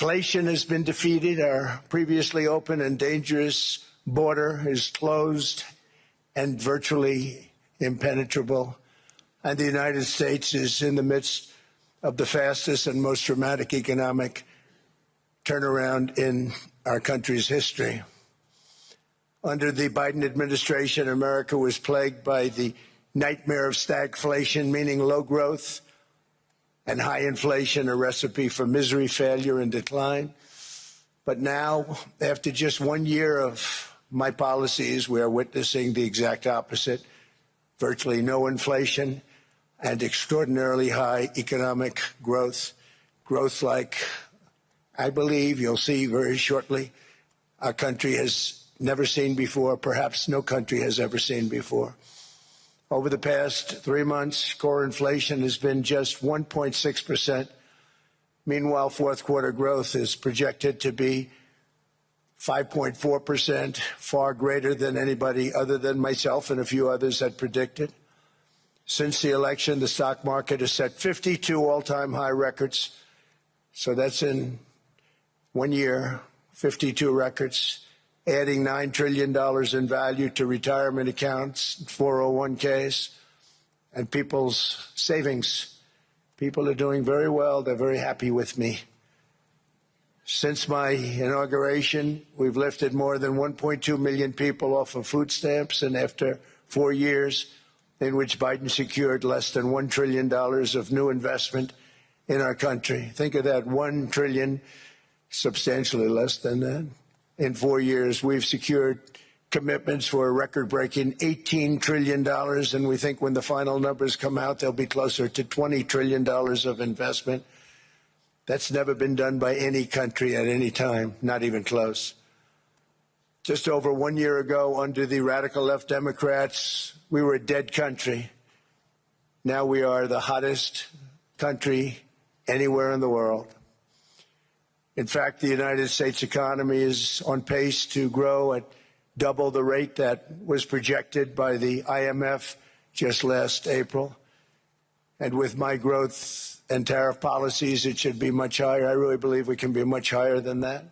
Inflation has been defeated. Our previously open and dangerous border is closed and virtually impenetrable. And the United States is in the midst of the fastest and most dramatic economic turnaround in our country's history. Under the Biden administration, America was plagued by the nightmare of stagflation, meaning low growth, and high inflation, a recipe for misery, failure, and decline. But now, after just 1 year of my policies, we are witnessing the exact opposite: virtually no inflation and extraordinarily high economic growth. Growth like I believe you'll see very shortly our country has never seen before, perhaps no country has ever seen before. Over the past 3 months, core inflation has been just 1.6%. Meanwhile, fourth quarter growth is projected to be 5.4%, far greater than anybody other than myself and a few others had predicted. Since the election, the stock market has set 52 all-time high records. So that's in 1 year, 52 records, adding $9 trillion in value to retirement accounts, 401ks, and people's savings. People are doing very well. They're very happy with me. Since my inauguration, we've lifted more than 1.2 million people off of food stamps, and after 4 years in which Biden secured less than $1 trillion of new investment in our country. Think of that, $1 trillion, substantially less than that. In 4 years, we've secured commitments for a record-breaking $18 trillion, and we think when the final numbers come out, they'll be closer to $20 trillion of investment. That's never been done by any country at any time, not even close. Just over 1 year ago, under the radical left Democrats, we were a dead country. Now we are the hottest country anywhere in the world. In fact, the United States economy is on pace to grow at double the rate that was projected by the IMF just last April. And with my growth and tariff policies, it should be much higher. I really believe we can be much higher than that.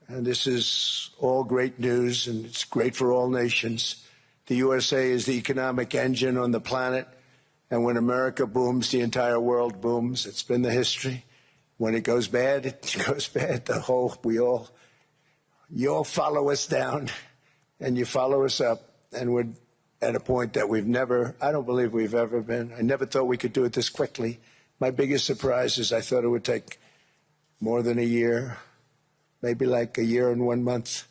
And this is all great news, and it's great for all nations. The USA is the economic engine on the planet, and when America booms, the entire world booms. It's been the history. When it goes bad, it goes bad. You all follow us down, and you follow us up, and we're at a point that I don't believe we've ever been. I never thought we could do it this quickly. My biggest surprise is I thought it would take more than a year, maybe like a year and 1 month.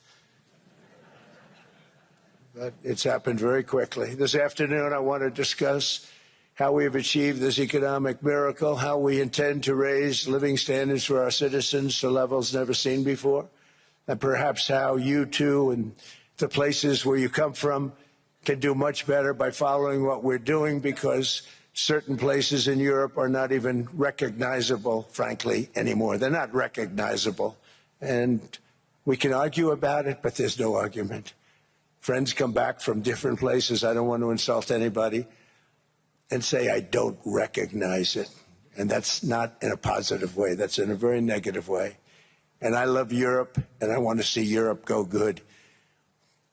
But it's happened very quickly. This afternoon, I want to discuss how we have achieved this economic miracle, how we intend to raise living standards for our citizens to levels never seen before, and perhaps how you, too, and the places where you come from can do much better by following what we're doing, because certain places in Europe are not even recognizable, frankly, anymore. They're not recognizable. And we can argue about it, but there's no argument. Friends come back from different places. I don't want to insult anybody and say I don't recognize it. And that's not in a positive way. That's in a very negative way. And I love Europe, and I want to see Europe go good.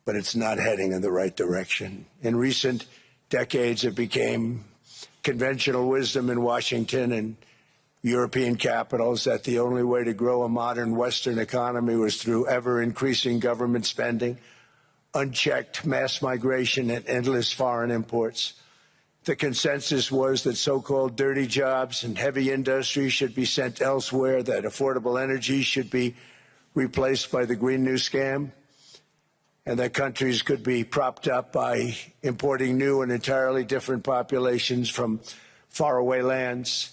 But it's not heading in the right direction. In recent decades, it became conventional wisdom in Washington and European capitals that the only way to grow a modern Western economy was through ever-increasing government spending, unchecked mass migration, and endless foreign imports. The consensus was that so-called dirty jobs and heavy industry should be sent elsewhere, that affordable energy should be replaced by the Green New Scam, and that countries could be propped up by importing new and entirely different populations from faraway lands.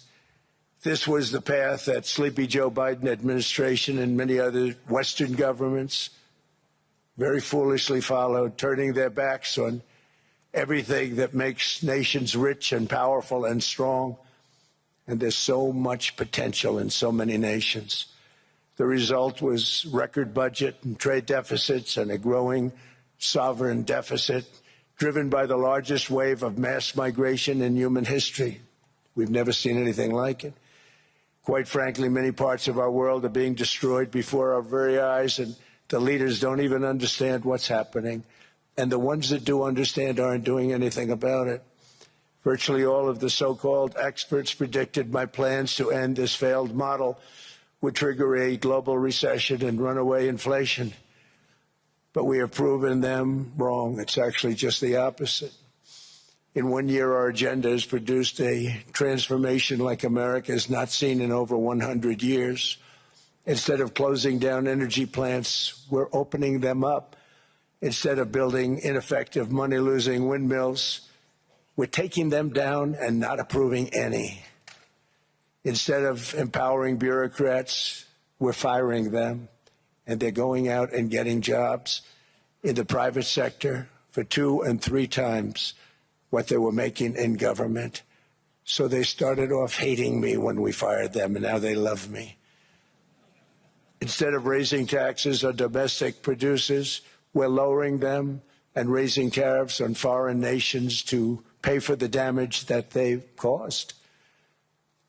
This was the path that Sleepy Joe Biden administration and many other Western governments very foolishly followed, turning their backs on everything that makes nations rich and powerful and strong. And there's so much potential in so many nations. The result was record budget and trade deficits and a growing sovereign deficit driven by the largest wave of mass migration in human history. We've never seen anything like it. Quite frankly, many parts of our world are being destroyed before our very eyes, and the leaders don't even understand what's happening. And the ones that do understand aren't doing anything about it. Virtually all of the so-called experts predicted my plans to end this failed model would trigger a global recession and runaway inflation. But we have proven them wrong. It's actually just the opposite. In 1 year, our agenda has produced a transformation like America has not seen in over 100 years. Instead of closing down energy plants, we're opening them up. Instead of building ineffective, money-losing windmills, we're taking them down and not approving any. Instead of empowering bureaucrats, we're firing them, and they're going out and getting jobs in the private sector for 2 and 3 times what they were making in government. So they started off hating me when we fired them, and now they love me. Instead of raising taxes on domestic producers, we're lowering them and raising tariffs on foreign nations to pay for the damage that they've caused.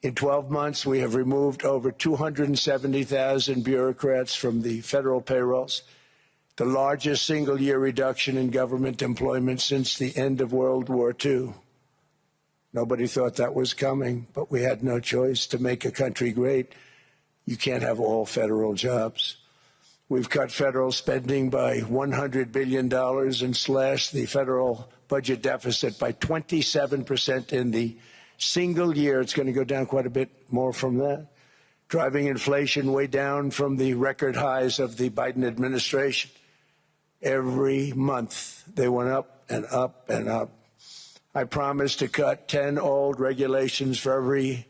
In 12 months, we have removed over 270,000 bureaucrats from the federal payrolls, the largest single-year reduction in government employment since the end of World War II. Nobody thought that was coming, but we had no choice. To make a country great, you can't have all federal jobs. We've cut federal spending by $100 billion and slashed the federal budget deficit by 27% in the single year. It's going to go down quite a bit more from that, driving inflation way down from the record highs of the Biden administration. Every month, they went up and up and up. I promised to cut 10 old regulations for every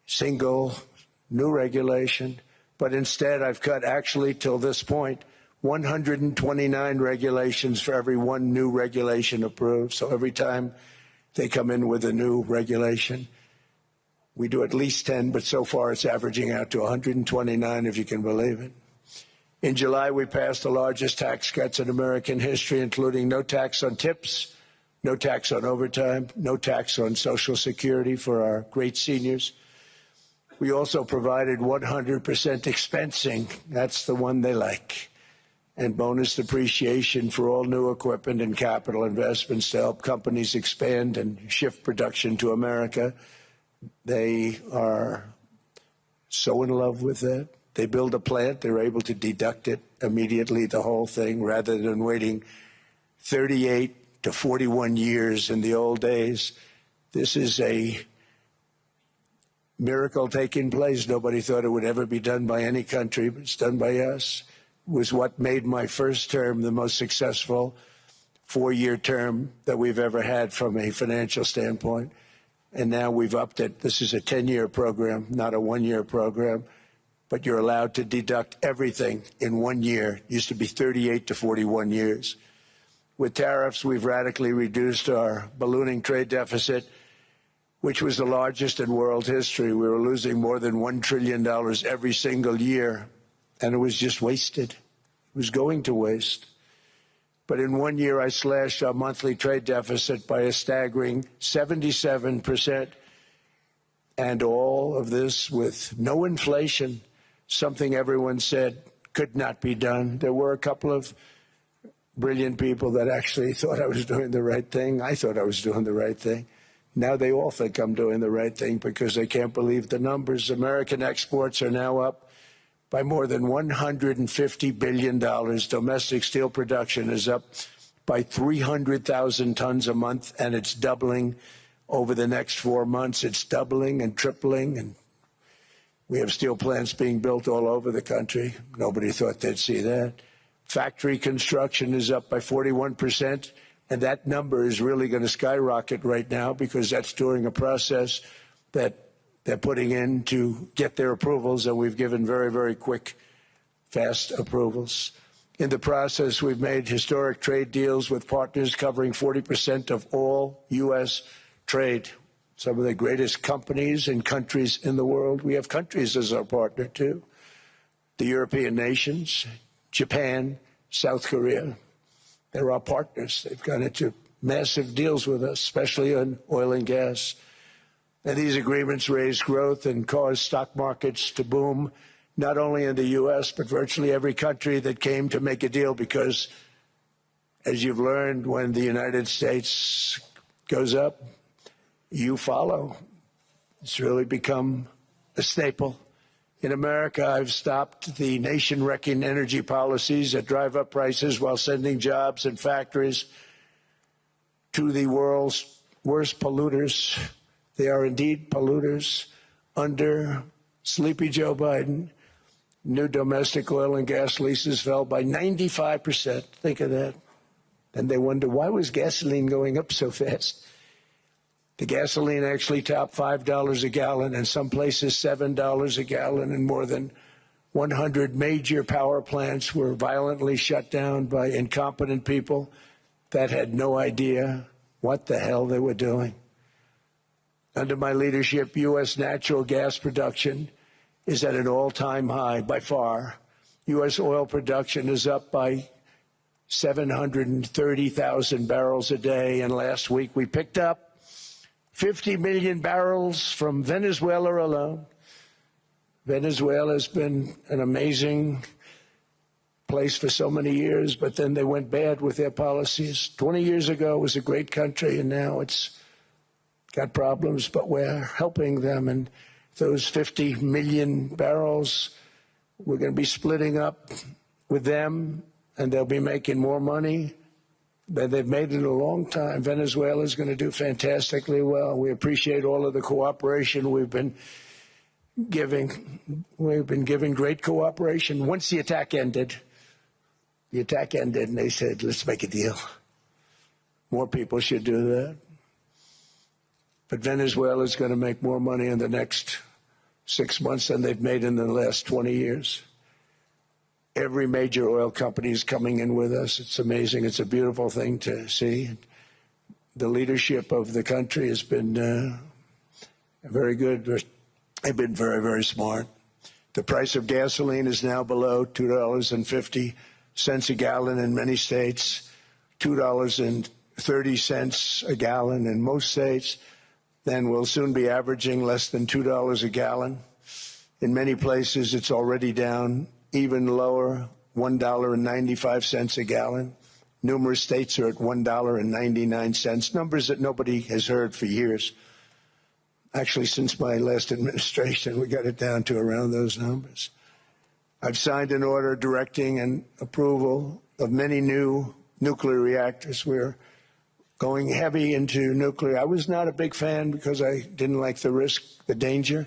single new regulation, but instead I've cut, actually till this point, 129 regulations for every 1 new regulation approved. So every time they come in with a new regulation, we do at least 10, but so far it's averaging out to 129, if you can believe it. In July, we passed the largest tax cuts in American history, including no tax on tips, no tax on overtime, no tax on Social Security for our great seniors. We also provided 100% expensing. That's the one they like. And bonus depreciation for all new equipment and capital investments to help companies expand and shift production to America. They are so in love with that. They build a plant, they're able to deduct it immediately, the whole thing, rather than waiting 38 to 41 years in the old days. This is a miracle taking place. Nobody thought it would ever be done by any country, but it's done by us. It was what made my first term the most successful 4-year term that we've ever had from a financial standpoint. And now we've upped it. This is a 10-year program, not a 1-year program. But you're allowed to deduct everything in 1 year. It used to be 38 to 41 years. With tariffs, we've radically reduced our ballooning trade deficit, which was the largest in world history. We were losing more than $1 trillion every single year, and it was just wasted. It was going to waste. But in 1 year, I slashed our monthly trade deficit by a staggering 77%, and all of this with no inflation. Something everyone said could not be done. There were a couple of brilliant people that actually thought I was doing the right thing. I thought I was doing the right thing. Now they all think I'm doing the right thing because they can't believe the numbers. American exports are now up by more than $150 billion. Domestic steel production is up by 300,000 tons a month, and it's doubling over the next 4 months. It's doubling and tripling, and we have steel plants being built all over the country. Nobody thought they'd see that. Factory construction is up by 41%, and that number is really going to skyrocket right now because that's during a process that they're putting in to get their approvals, and we've given very, very quick, fast approvals. In the process, we've made historic trade deals with partners covering 40% of all U.S. trade. Some of the greatest companies and countries in the world. We have countries as our partner, too. The European nations, Japan, South Korea. They're our partners. They've gone into massive deals with us, especially on oil and gas. And these agreements raise growth and cause stock markets to boom, not only in the U.S., but virtually every country that came to make a deal, because, as you've learned, when the United States goes up, you follow. It's really become a staple. In America, I've stopped the nation-wrecking energy policies that drive up prices while sending jobs and factories to the world's worst polluters. They are indeed polluters. Under sleepy Joe Biden, new domestic oil and gas leases fell by 95%. Think of that. And they wonder, why was gasoline going up so fast? The gasoline actually topped $5 a gallon, and some places $7 a gallon, and more than 100 major power plants were violently shut down by incompetent people that had no idea what the hell they were doing. Under my leadership, U.S. natural gas production is at an all-time high by far. U.S. oil production is up by 730,000 barrels a day, and last week we picked up 50 million barrels from Venezuela alone. Venezuela has been an amazing place for so many years, but then they went bad with their policies. 20 years ago, it was a great country, and now it's got problems, but we're helping them. And those 50 million barrels, we're going to be splitting up with them, and they'll be making more money than they've made in a long time. Venezuela is going to do fantastically well. We appreciate all of the cooperation we've been giving. We've been giving great cooperation. Once the attack ended, and they said, let's make a deal. More people should do that. But Venezuela is going to make more money in the next 6 months than they've made in the last 20 years. Every major oil company is coming in with us. It's amazing. It's a beautiful thing to see. The leadership of the country has been very good. They've been very, very smart. The price of gasoline is now below $2.50 a gallon in many states, $2.30 a gallon in most states. Then we'll soon be averaging less than $2 a gallon. In many places, it's already down even lower, $1.95 a gallon. Numerous states are at $1.99, numbers that nobody has heard for years. Actually, since my last administration, we got it down to around those numbers. I've signed an order directing and approval of many new nuclear reactors. We're going heavy into nuclear. I was not a big fan because I didn't like the risk, the danger.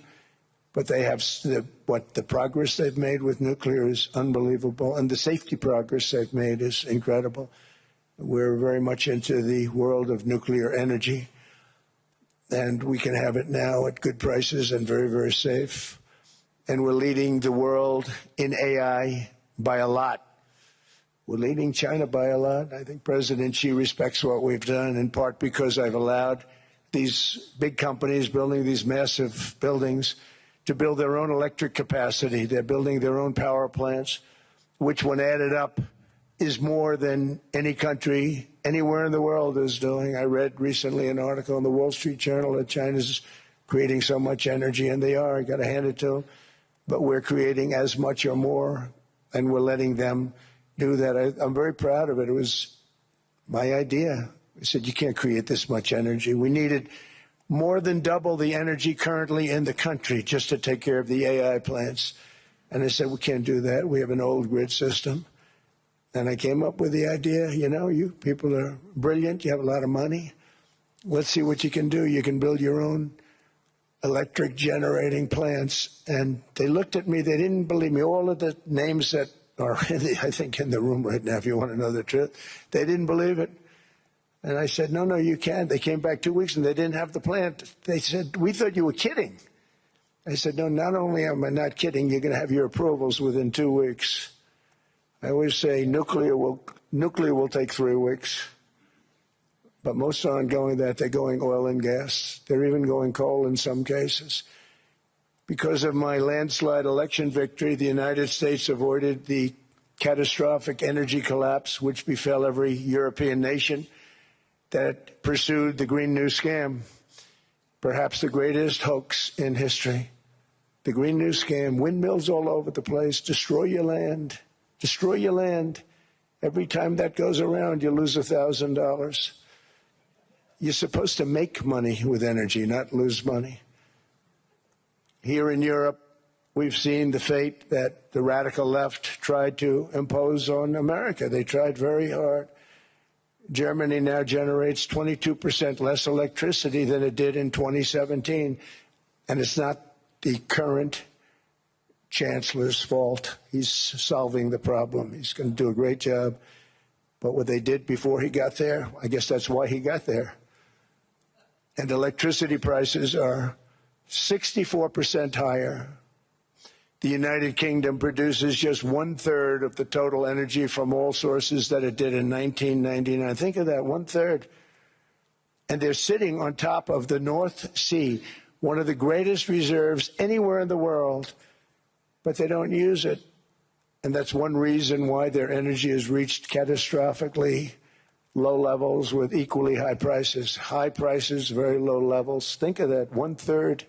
But they have the progress they've made with nuclear is unbelievable, and the safety progress they've made is incredible. We're very much into the world of nuclear energy, and we can have it now at good prices and very, very safe. And we're leading the world in AI by a lot. We're leading China by a lot. I think President Xi respects what we've done, in part because I've allowed these big companies building these massive buildings to build their own electric capacity. They're building their own power plants, which, when added up, is more than any country anywhere in the world is doing. I read recently an article in the Wall Street Journal that China's creating so much energy, and they are. I got to hand it to them. But we're creating as much or more, and we're letting them do that. I'm very proud of it. It was my idea. I said, you can't create this much energy. We needed more than double the energy currently in the country just to take care of the AI plants. And I said, we can't do that. We have an old grid system. And I came up with the idea, you people are brilliant. You have a lot of money. Let's see what you can do. You can build your own electric generating plants. And they looked at me. They didn't believe me. All of the names that are, I think, in the room right now, if you want to know the truth, they didn't believe it. And I said, no, you can't. They came back 2 weeks and they didn't have the plant. They said, we thought you were kidding. I said, no, not only am I not kidding, you're going to have your approvals within 2 weeks. I always say nuclear will take 3 weeks. But most aren't going that. They're going oil and gas. They're even going coal in some cases. Because of my landslide election victory, the United States avoided the catastrophic energy collapse which befell every European nation that pursued the Green New scam. perhaps the greatest hoax in history. The Green New Scam, windmills all over the place, destroy your land, destroy your land. Every time that goes around, you lose $1,000. You're supposed to make money with energy, not lose money. Here in Europe, we've seen the fate that the radical left tried to impose on America. They tried very hard. Germany now generates 22% less electricity than it did in 2017. And it's not the current chancellor's fault. He's solving the problem. He's going to do a great job. But what they did before he got there, I guess that's why he got there. And electricity prices are 64% higher. The United Kingdom produces just 1/3 of the total energy from all sources that it did in 1999. Think of that, 1/3. And they're sitting on top of the North Sea, one of the greatest reserves anywhere in the world, but they don't use it. And that's one reason why their energy has reached catastrophically low levels with equally high prices. High prices, very low levels. Think of that, 1/3.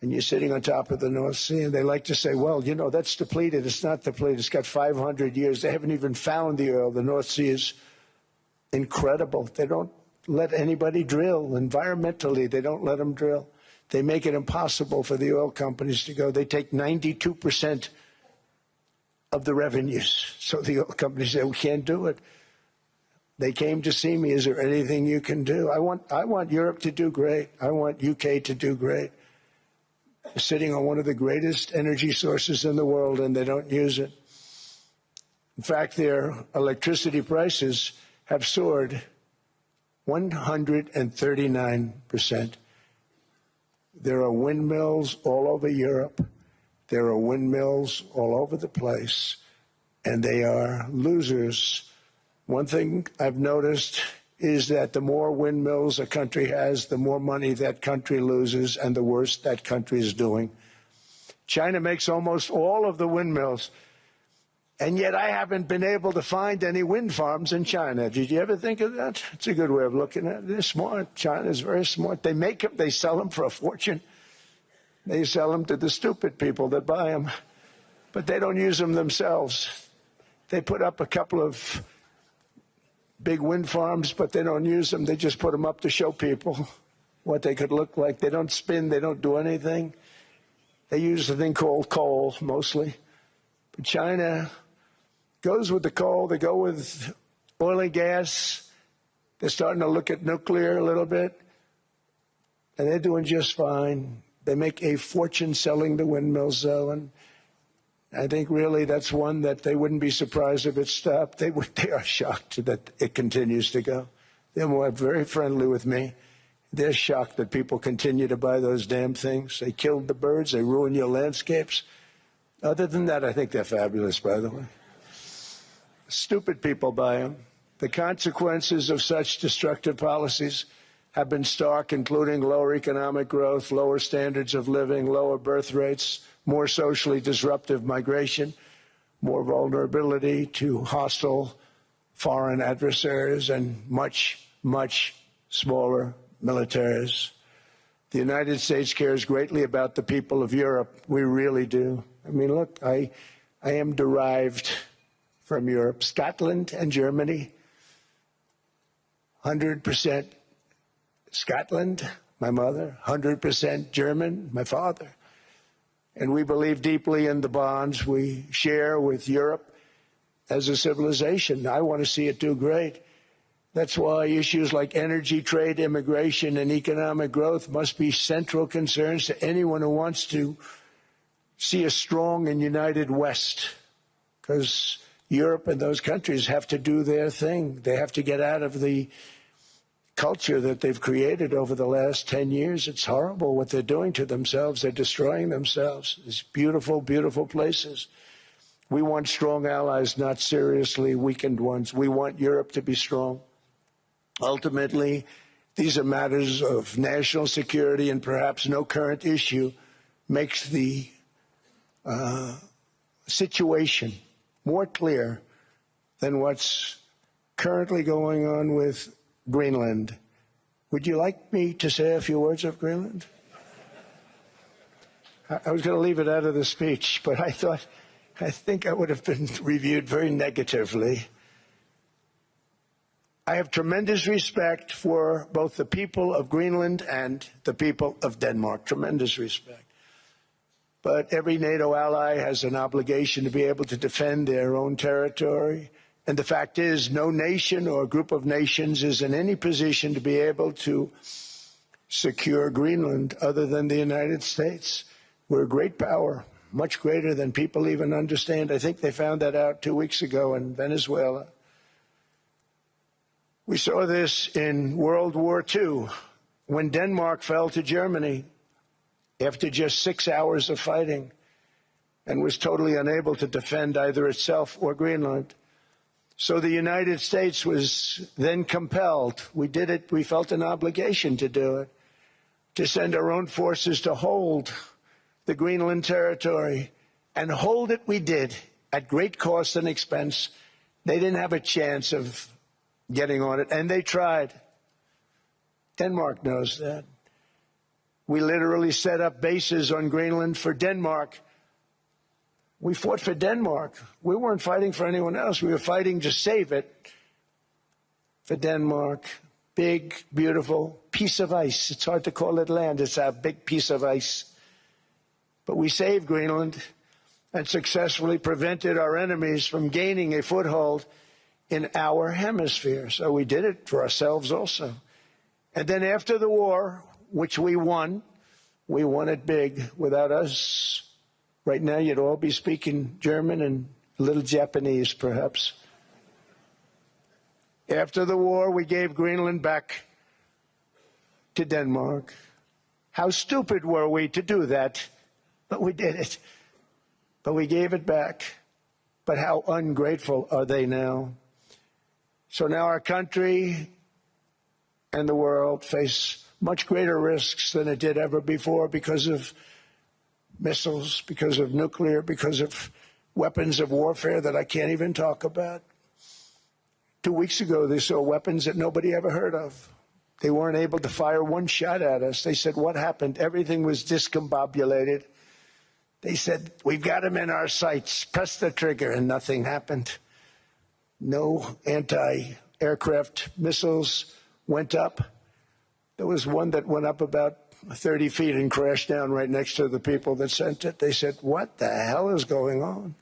And you're sitting on top of the North Sea, and they like to say, well, you know, that's depleted. It's not depleted. It's got 500 years. They haven't even found the oil. The North Sea is incredible. They don't let anybody drill. Environmentally, they don't let them drill. They make it impossible for the oil companies to go. They take 92% of the revenues. So the oil companies say, we can't do it. They came to see me. Is there anything you can do? I want Europe to do great. I want UK to do great. Sitting on one of the greatest energy sources in the world, and they don't use it. In fact, their electricity prices have soared 139%. There are windmills all over Europe. There are windmills all over the place, and they are losers. One thing I've noticed is that the more windmills a country has, the more money that country loses and the worse that country is doing. China makes almost all of the windmills, and yet I haven't been able to find any wind farms in China. Did you ever think of that? It's a good way of looking at it. They're smart. China's very smart. They make them, they sell them for a fortune. They sell them to the stupid people that buy them, but they don't use them themselves. They put up a couple of big wind farms, but they don't use them. They just put them up to show people what they could look like. They don't spin. They don't do anything. They use a thing called coal, mostly. But China goes with the coal. They go with oil and gas. They're starting to look at nuclear a little bit, and they're doing just fine. They make a fortune selling the windmills, though, and I think really that's one that they wouldn't be surprised if it stopped. They are shocked that it continues to go. They're very friendly with me. They're shocked that people continue to buy those damn things. They killed the birds. They ruin your landscapes. Other than that, I think they're fabulous, by the way. Stupid people buy them. The consequences of such destructive policies have been stark, including lower economic growth, lower standards of living, lower birth rates, more socially disruptive migration, more vulnerability to hostile foreign adversaries, and much, much smaller militaries. The United States cares greatly about the people of Europe. We really do. I mean, look, I am derived from Europe. Scotland and Germany, 100% Scotland, my mother, 100% German, my father. And we believe deeply in the bonds we share with Europe as a civilization. I want to see it do great. That's why issues like energy, trade, immigration, and economic growth must be central concerns to anyone who wants to see a strong and united West, because Europe and those countries have to do their thing. They have to get out of the culture that they've created over the last 10 years. It's horrible what they're doing to themselves. They're destroying themselves. These beautiful, beautiful places. We want strong allies, not seriously weakened ones. We want Europe to be strong. Ultimately, these are matters of national security, and perhaps no current issue makes the situation more clear than what's currently going on with Greenland. Would you like me to say a few words of Greenland? I was going to leave it out of the speech, but I think I would have been reviewed very negatively. I have tremendous respect for both the people of Greenland and the people of Denmark, tremendous respect. But every NATO ally has an obligation to be able to defend their own territory. And the fact is, no nation or group of nations is in any position to be able to secure Greenland other than the United States. We're a great power, much greater than people even understand. I think they found that out 2 weeks ago in Venezuela. We saw this in World War II, when Denmark fell to Germany after just 6 hours of fighting and was totally unable to defend either itself or Greenland. So the United States was then compelled, we did it, we felt an obligation to do it, to send our own forces to hold the Greenland territory, and hold it we did at great cost and expense. They didn't have a chance of getting on it, and they tried. Denmark knows that. We literally set up bases on Greenland for Denmark. We fought for Denmark. We weren't fighting for anyone else. We were fighting to save it for Denmark. Big, beautiful piece of ice. It's hard to call it land. It's a big piece of ice. But we saved Greenland and successfully prevented our enemies from gaining a foothold in our hemisphere. So we did it for ourselves also. And then after the war, which we won it big. Without us, right now you'd all be speaking German and a little Japanese, perhaps. After the war, we gave Greenland back to Denmark. How stupid were we to do that? But we did it. But we gave it back. But how ungrateful are they now? So now our country and the world face much greater risks than it did ever before because of missiles, because of nuclear, because of weapons of warfare that I can't even talk about. 2 weeks ago, they saw weapons that nobody ever heard of. They weren't able to fire one shot at us. They said, what happened? Everything was discombobulated. They said, we've got them in our sights. Press the trigger, and nothing happened. No anti-aircraft missiles went up. There was one that went up about 30 feet and crashed down right next to the people that sent it. They said, what the hell is going on?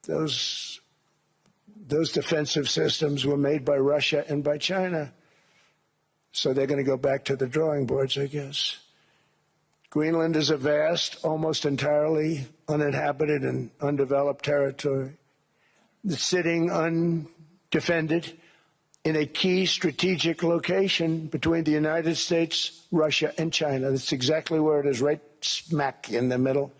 Those defensive systems were made by Russia and by China. So they're going to go back to the drawing boards, I guess. Greenland is a vast, almost entirely uninhabited and undeveloped territory. It's sitting undefended in a key strategic location between the United States, Russia, and China. That's exactly where it is, right smack in the middle.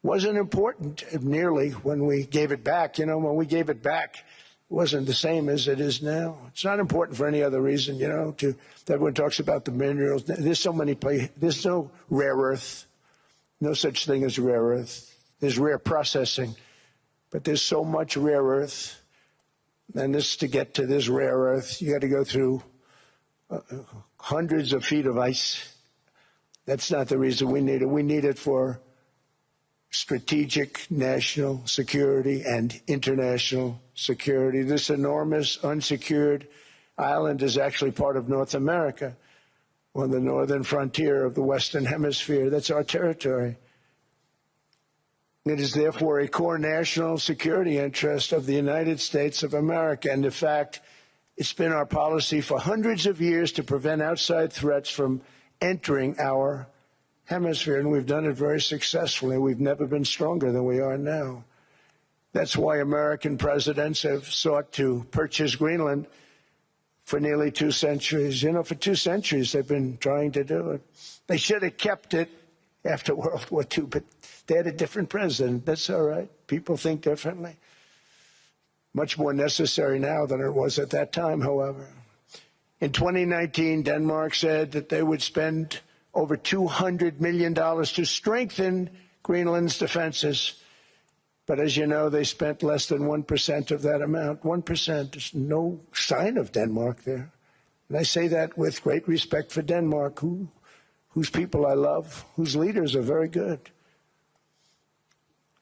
Wasn't important nearly when we gave it back. You know, when we gave it back, it wasn't the same as it is now. It's not important for any other reason, you know, everyone talks about the minerals. There's so many places. There's no rare earth, no such thing as rare earth. There's rare processing, but there's so much rare earth. And to get to this rare earth, you got to go through hundreds of feet of ice. That's not the reason we need it. We need it for strategic national security and international security. This enormous unsecured island is actually part of North America, on the northern frontier of the Western Hemisphere. That's our territory. It is therefore a core national security interest of the United States of America. And in fact, it's been our policy for hundreds of years to prevent outside threats from entering our hemisphere. And we've done it very successfully. We've never been stronger than we are now. That's why American presidents have sought to purchase Greenland for nearly 2 centuries. You know, for 2 centuries they've been trying to do it. They should have kept it after World War II, but they had a different president. That's all right. People think differently. Much more necessary now than it was at that time, however. In 2019, Denmark said that they would spend over $200 million to strengthen Greenland's defenses. But as you know, they spent less than 1% of that amount. 1%. There's no sign of Denmark there. And I say that with great respect for Denmark, whose people I love, whose leaders are very good.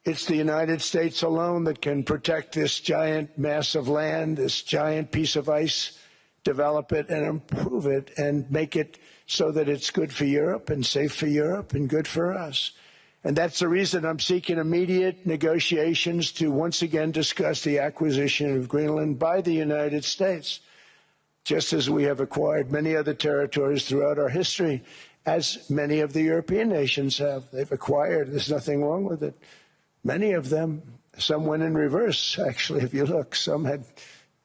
It's the United States alone that can protect this giant mass of land, this giant piece of ice, develop it and improve it and make it so that it's good for Europe and safe for Europe and good for us. And that's the reason I'm seeking immediate negotiations to once again discuss the acquisition of Greenland by the United States, just as we have acquired many other territories throughout our history, as many of the European nations have. They've acquired. There's nothing wrong with it. Many of them, some went in reverse, actually, if you look. Some had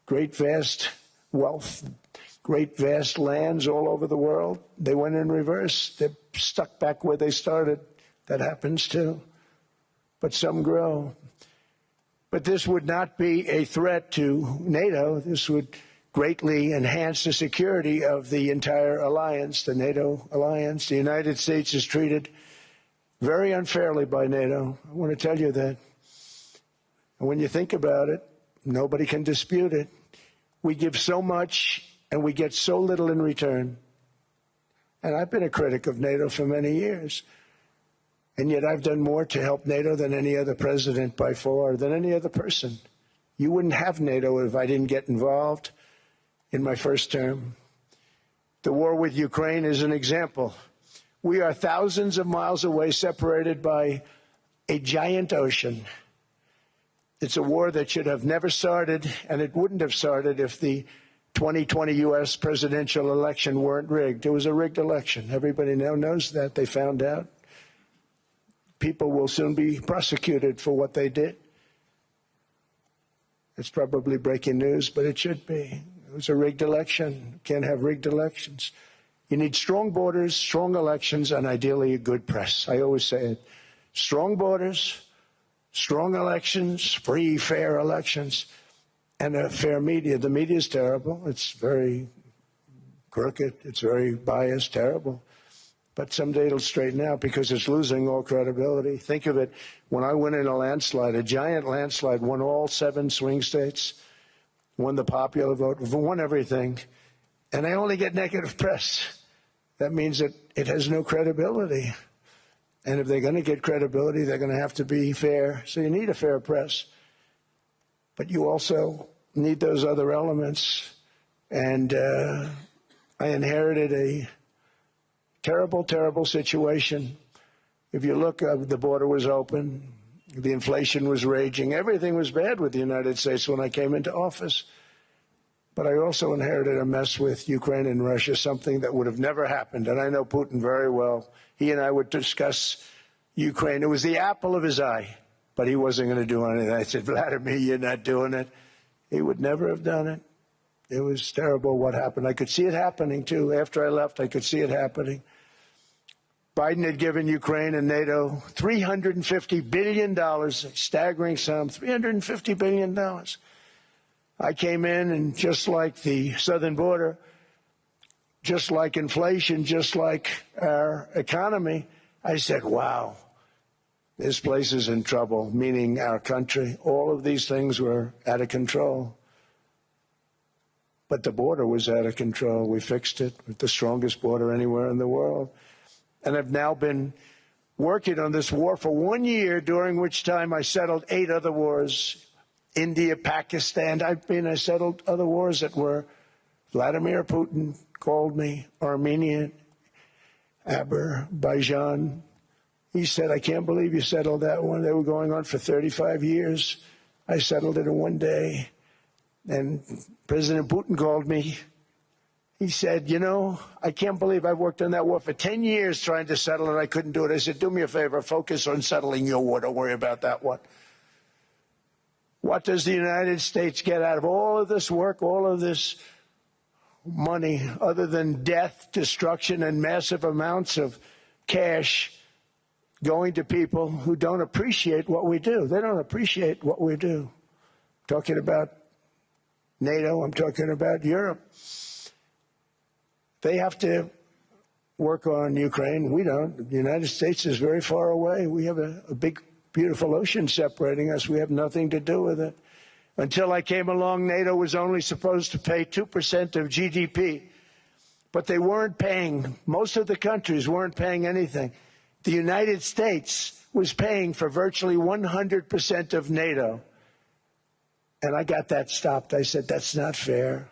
great, vast wealth, great, vast lands all over the world. They went in reverse. They're stuck back where they started. That happens too. But some grow. But this would not be a threat to NATO. This would greatly enhance the security of the entire alliance, the NATO alliance. The United States is treated very unfairly by NATO. I want to tell you that. And when you think about it, nobody can dispute it. We give so much and we get so little in return. And I've been a critic of NATO for many years. And yet I've done more to help NATO than any other president by far, than any other person. You wouldn't have NATO if I didn't get involved in my first term. The war with Ukraine is an example. We are thousands of miles away, separated by a giant ocean. It's a war that should have never started, and it wouldn't have started if the 2020 U.S. presidential election weren't rigged. It was a rigged election. Everybody now knows that. They found out. People will soon be prosecuted for what they did. It's probably breaking news, but it should be. It was a rigged election. You can't have rigged elections. You need strong borders, strong elections, and ideally a good press. I always say it. Strong borders, strong elections, free, fair elections, and a fair media. The media is terrible. It's very crooked. It's very biased, terrible. But someday it'll straighten out because it's losing all credibility. Think of it. When I went in a landslide, a giant landslide, won all 7 swing states, won the popular vote, won everything, and I only get negative press. That means that it has no credibility. And if they're going to get credibility, they're going to have to be fair. So you need a fair press. But you also need those other elements. And I inherited a terrible, terrible situation. If you look, the border was open. The inflation was raging. Everything was bad with the United States when I came into office. But I also inherited a mess with Ukraine and Russia, something that would have never happened. And I know Putin very well. He and I would discuss Ukraine. It was the apple of his eye, but he wasn't going to do anything. I said, Vladimir, you're not doing it. He would never have done it. It was terrible what happened. I could see it happening, too. After I left, I could see it happening. Biden had given Ukraine and NATO $350 billion, a staggering sum, $350 billion. I came in, and just like the southern border, just like inflation, just like our economy, I said, wow, this place is in trouble, meaning our country. All of these things were out of control. But the border was out of control. We fixed it with the strongest border anywhere in the world. And I've now been working on this war for 1 year, during which time I settled 8 other wars. India, Pakistan. I settled other wars that were Vladimir Putin called me, Armenia, Azerbaijan. He said, I can't believe you settled that one. They were going on for 35 years. I settled it in 1 day. And President Putin called me. He said, you know, I can't believe I've worked on that war for 10 years trying to settle it. I couldn't do it. I said, do me a favor, focus on settling your war. Don't worry about that one. What does the United States get out of all of this work, all of this money, other than death, destruction, and massive amounts of cash going to people who don't appreciate what we do? They don't appreciate what we do. I'm talking about NATO. I'm talking about Europe. They have to work on Ukraine. We don't. The United States is very far away. We have a big, beautiful ocean separating us. We have nothing to do with it. Until I came along, NATO was only supposed to pay 2% of GDP but they weren't paying. Most of the countries weren't paying anything. The United States was paying for virtually 100% of NATO. And I got that stopped. I said, that's not fair.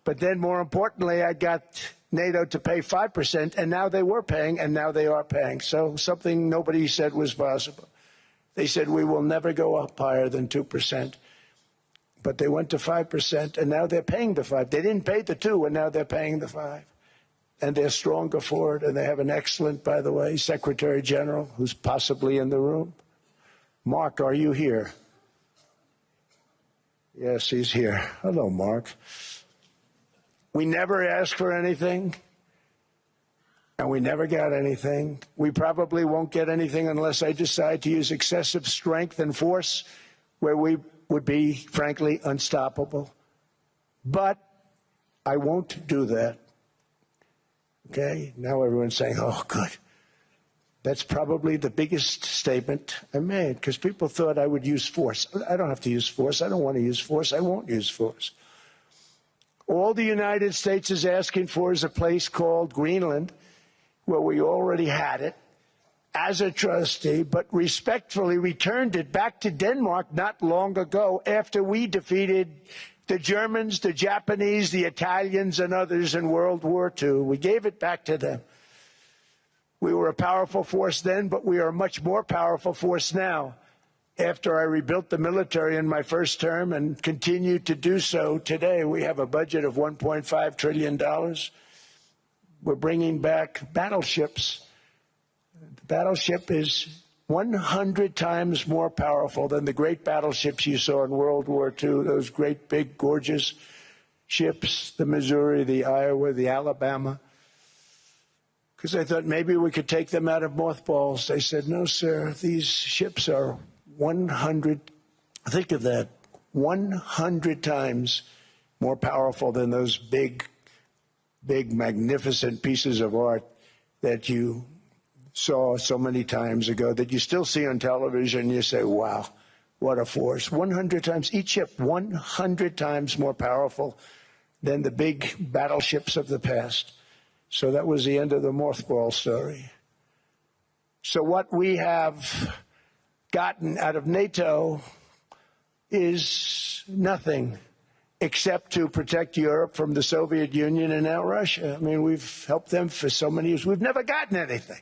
But then, more importantly, I got NATO to pay 5%, and now they were paying, and now they are paying. So something nobody said was possible. They said, we will never go up higher than 2%. But they went to 5%, and now they're paying the 5. They didn't pay the 2, and now they're paying the 5. And they're stronger for it, and they have an excellent, by the way, Secretary General, who's possibly in the room. Mark, are you here? Yes, he's here. Hello, Mark. We never asked for anything, and we never got anything. We probably won't get anything unless I decide to use excessive strength and force, where we would be, frankly, unstoppable. But I won't do that. Okay? Now everyone's saying, oh, good. That's probably the biggest statement I made, because people thought I would use force. I don't have to use force. I don't want to use force. I won't use force. All the United States is asking for is a place called Greenland, where we already had it, as a trustee, but respectfully returned it back to Denmark not long ago after we defeated the Germans, the Japanese, the Italians, and others in World War II. We gave it back to them. We were a powerful force then, but we are a much more powerful force now. After I rebuilt the military in my first term and continue to do so today, we have a budget of $1.5 trillion. We're bringing back battleships. The battleship is 100 times more powerful than the great battleships you saw in World War II, those great, big, gorgeous ships, the Missouri, the Iowa, the Alabama. Because I thought maybe we could take them out of mothballs. They said, no, sir, these ships are 100, think of that, 100 times more powerful than those big, magnificent pieces of art that you saw so many times ago, that you still see on television. You say, wow, what a force. 100 times, each ship 100 times more powerful than the big battleships of the past. So that was the end of the mothball story. So what we have gotten out of NATO is nothing except to protect Europe from the Soviet Union and now Russia. I mean, we've helped them for so many years. We've never gotten anything,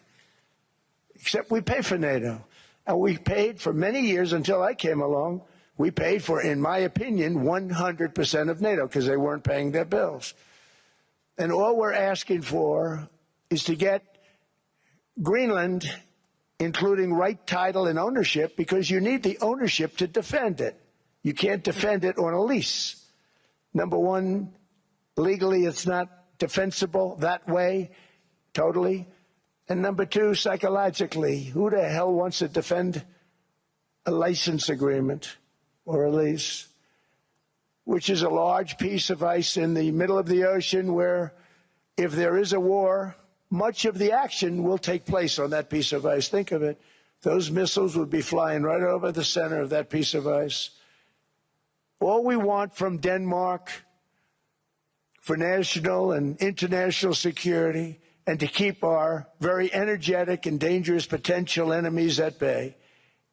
except we pay for NATO. And we paid for many years until I came along. We paid for, in my opinion, 100% of NATO because they weren't paying their bills. And all we're asking for is to get Greenland, including right title and ownership, because you need the ownership to defend it. You can't defend it on a lease. Number one, legally it's not defensible that way, totally. And number two, psychologically, who the hell wants to defend a license agreement or a lease, which is a large piece of ice in the middle of the ocean where, if there is a war, much of the action will take place on that piece of ice. Think of it. Those missiles would be flying right over the center of that piece of ice. All we want from Denmark for national and international security and to keep our very energetic and dangerous potential enemies at bay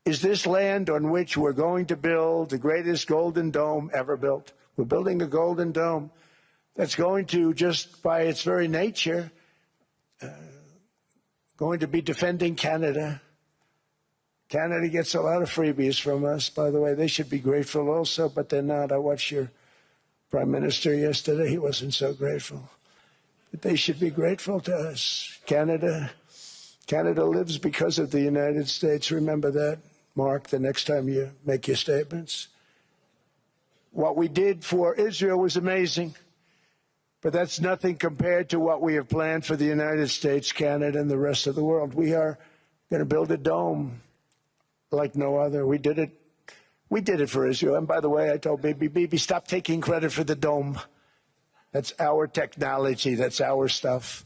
is this land on which we're going to build the greatest golden dome ever built. We're building a golden dome that's going to, just by its very nature, going to be defending Canada. Canada gets a lot of freebies from us, by the way. They should be grateful also, but they're not. I watched your Prime Minister yesterday. He wasn't so grateful. But they should be grateful to us. Canada lives because of the United States. Remember that, Mark, the next time you make your statements. What we did for Israel was amazing, but that's nothing compared to what we have planned for the United States, Canada, and the rest of the world. We are going to build a dome like no other. We did it for Israel. And by the way, I told Bibi, stop taking credit for the dome. That's our technology. That's our stuff.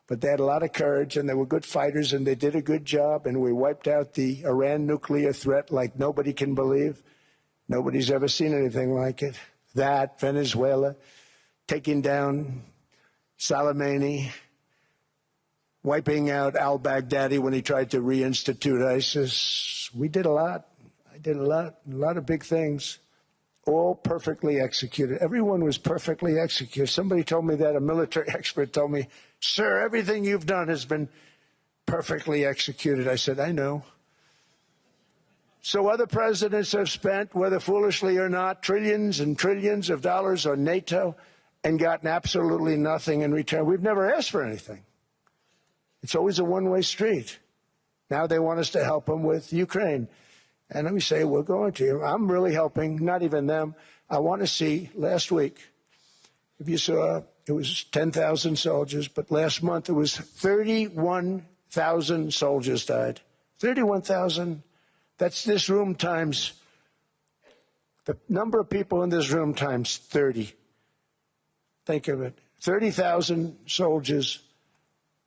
But they had a lot of courage, and they were good fighters, and they did a good job, and we wiped out the Iran nuclear threat like nobody can believe. Nobody's ever seen anything like it. That, Venezuela, taking down Soleimani, wiping out al-Baghdadi when he tried to reinstitute ISIS. We did a lot. I did a lot of big things, all perfectly executed. Everyone was perfectly executed. Somebody told me that, a military expert told me, sir, everything you've done has been perfectly executed. I said, I know. So other presidents have spent, whether foolishly or not, trillions and trillions of dollars on NATO and gotten absolutely nothing in return. We've never asked for anything. It's always a one-way street. Now they want us to help them with Ukraine. And let me say, we're going to. I'm really helping, not even them. I want to see, last week, if you saw, it was 10,000 soldiers, but last month it was 31,000 soldiers died. 31,000. That's this room times, the number of people in this room times 30. Think of it. 30,000 soldiers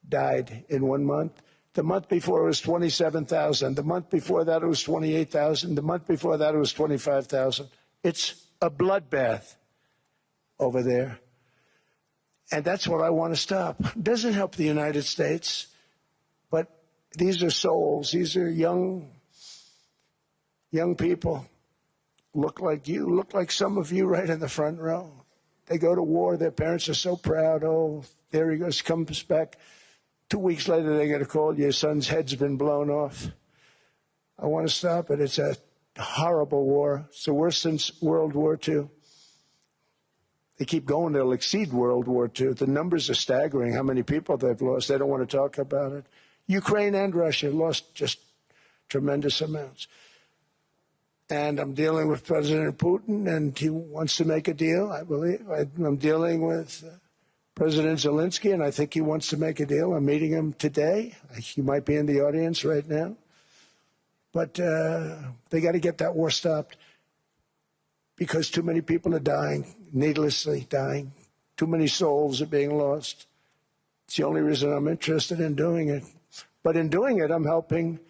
died in 1 month. The month before it was 27,000. The month before that it was 28,000. The month before that it was 25,000. It's a bloodbath over there. And that's what I want to stop. It doesn't help the United States, but these are souls. These are young people. Look like you, look like some of you right in the front row. They go to war. Their parents are so proud. Oh, there he goes, comes back. 2 weeks later, they get a call, your son's head's been blown off. I want to stop it. It's a horrible war. It's the worst since World War II. They keep going. They'll exceed World War II. The numbers are staggering, how many people they've lost. They don't want to talk about it. Ukraine and Russia lost just tremendous amounts. And I'm dealing with President Putin, and he wants to make a deal, I believe. I'm dealing with President Zelensky, and I think he wants to make a deal. I'm meeting him today. He might be in the audience right now. But they got to get that war stopped because too many people are dying, needlessly dying. Too many souls are being lost. It's the only reason I'm interested in doing it. But in doing it, I'm helping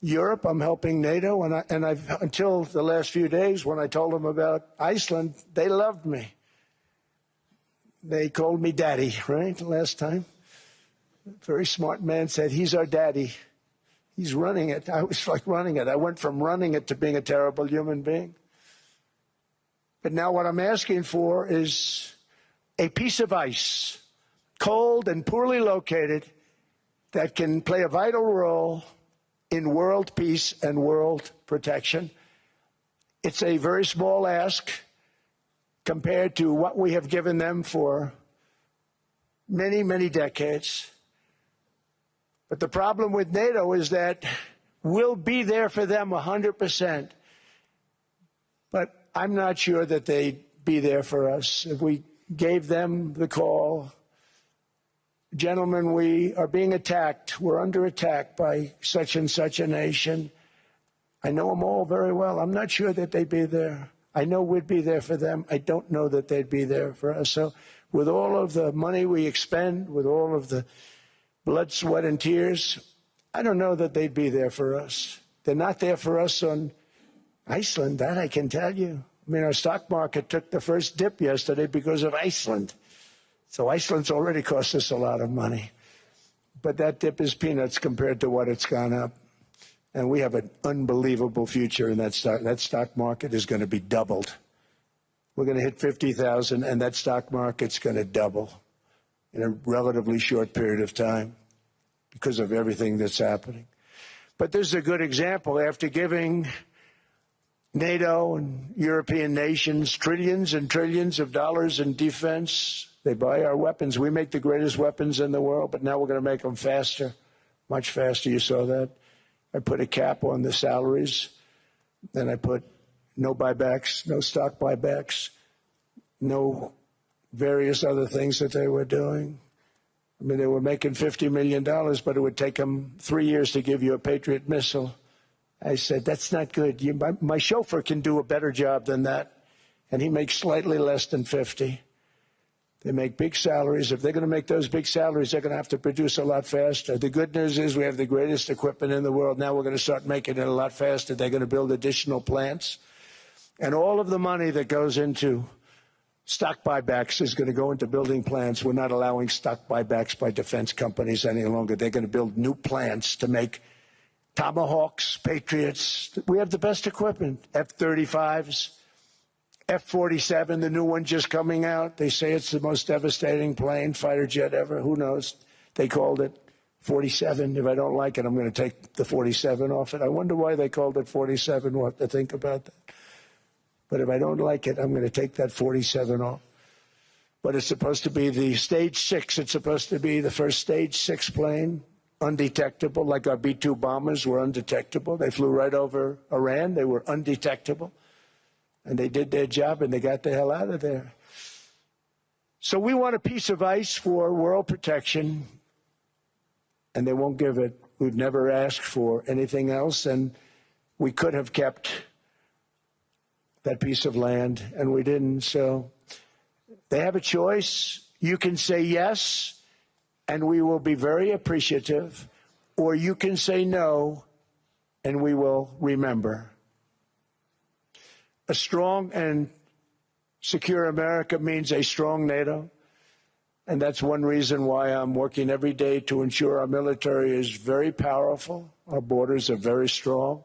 Europe, I'm helping NATO, and I've until the last few days when I told them about Iceland, they loved me. They called me daddy, right, last time. A very smart man said, he's our daddy. He's running it. I was like running it. I went from running it to being a terrible human being. But now what I'm asking for is a piece of ice, cold and poorly located, that can play a vital role in world peace and world protection. It's a very small ask compared to what we have given them for many, many decades. But the problem with NATO is that we'll be there for them 100%. But I'm not sure that they'd be there for us. If we gave them the call, gentlemen, we are being attacked. We're under attack by such and such a nation. I know them all very well. I'm not sure that they'd be there. I know we'd be there for them. I don't know that they'd be there for us. So with all of the money we expend, with all of the blood, sweat, and tears, I don't know that they'd be there for us. They're not there for us on Iceland, that I can tell you. I mean, our stock market took the first dip yesterday because of Iceland. So Iceland's already cost us a lot of money. But that dip is peanuts compared to what it's gone up. And we have an unbelievable future in that stock. That stock market is going to be doubled. We're going to hit 50,000, and that stock market's going to double in a relatively short period of time because of everything that's happening. But this is a good example. After giving NATO and European nations trillions and trillions of dollars in defense, they buy our weapons. We make the greatest weapons in the world, but now we're going to make them faster, much faster. You saw that. I put a cap on the salaries. Then I put no buybacks, no stock buybacks, no various other things that they were doing. I mean, they were making $50 million, but it would take them 3 years to give you a Patriot missile. I said, that's not good. My chauffeur can do a better job than that, and he makes slightly less than 50. They make big salaries. If they're going to make those big salaries, they're going to have to produce a lot faster. The good news is we have the greatest equipment in the world. Now we're going to start making it a lot faster. They're going to build additional plants. And all of the money that goes into Stock buybacks is going to go into building plants. We're not allowing stock buybacks by defense companies any longer. They're going to build new plants to make Tomahawks, Patriots. We have the best equipment, F-35s, F-47, the new one just coming out. They say it's the most devastating plane, fighter jet ever. Who knows? They called it 47. If I don't like it, I'm going to take the 47 off it. I wonder why they called it 47. We'll have to think about that. But if I don't like it, I'm going to take that 47 off. But it's supposed to be the Stage 6. It's supposed to be the first Stage 6 plane, undetectable, like our B-2 bombers were undetectable. They flew right over Iran. They were undetectable. And they did their job, and they got the hell out of there. So we want a piece of ice for world protection, and they won't give it. We've never asked for anything else, and we could have kept that piece of land, and we didn't. So they have a choice. You can say yes, and we will be very appreciative, or you can say no, and we will remember. A strong and secure America means a strong NATO, and that's one reason why I'm working every day to ensure our military is very powerful, our borders are very strong,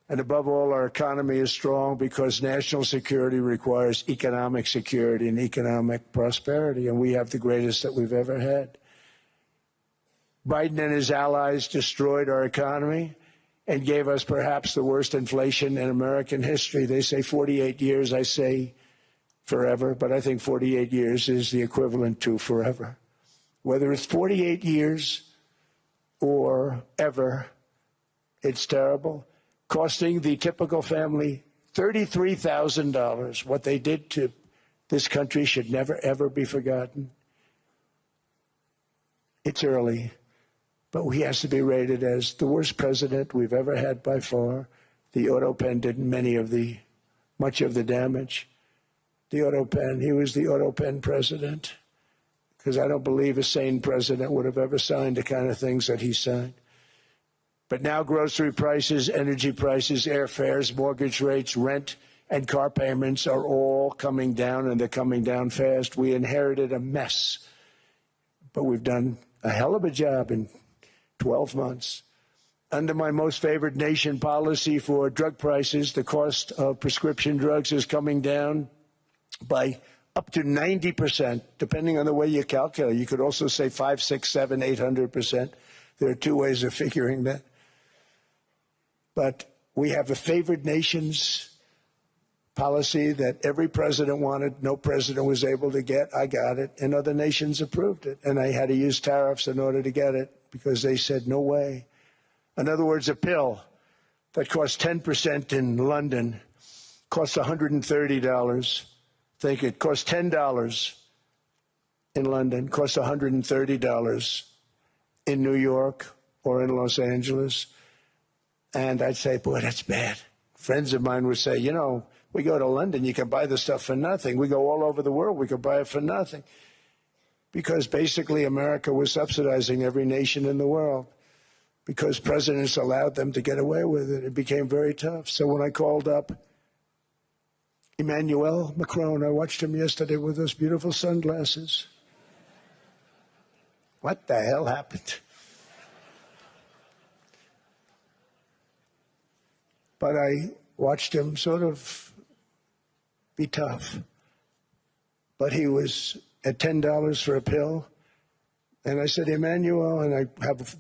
and above all, our economy is strong, because national security requires economic security and economic prosperity, and we have the greatest that we've ever had. Biden and his allies destroyed our economy and gave us perhaps the worst inflation in American history. They say 48 years, I say forever, but I think 48 years is the equivalent to forever. Whether it's 48 years or ever, it's terrible, costing the typical family $33,000. What they did to this country should never, ever be forgotten. It's early, but he has to be rated as the worst president we've ever had by far. The auto pen did much of the damage. The auto pen, he was the auto pen president, because I don't believe a sane president would have ever signed the kind of things that he signed. But now grocery prices, energy prices, airfares, mortgage rates, rent, and car payments are all coming down, and they're coming down fast. We inherited a mess, but we've done a hell of a job in 12 months. Under my most favored nation policy for drug prices, the cost of prescription drugs is coming down by up to 90%, depending on the way you calculate. You could also say 5, 6, 7, 800%. There are two ways of figuring that. But we have a favored nations policy that every president wanted, no president was able to get. I got it, and other nations approved it. And I had to use tariffs in order to get it, because they said, no way. In other words, a pill that costs 10% in London costs $130. Think it costs $10 in London, costs $130 in New York or in Los Angeles. And I'd say, boy, that's bad. Friends of mine would say, you know, we go to London, you can buy the stuff for nothing. We go all over the world, we could buy it for nothing. Because basically America was subsidizing every nation in the world, because presidents allowed them to get away with it. It became very tough. So when I called up Emmanuel Macron, I watched him yesterday with those beautiful sunglasses. What the hell happened? But I watched him sort of be tough. But he was at $10 for a pill. And I said, Emmanuel, and I have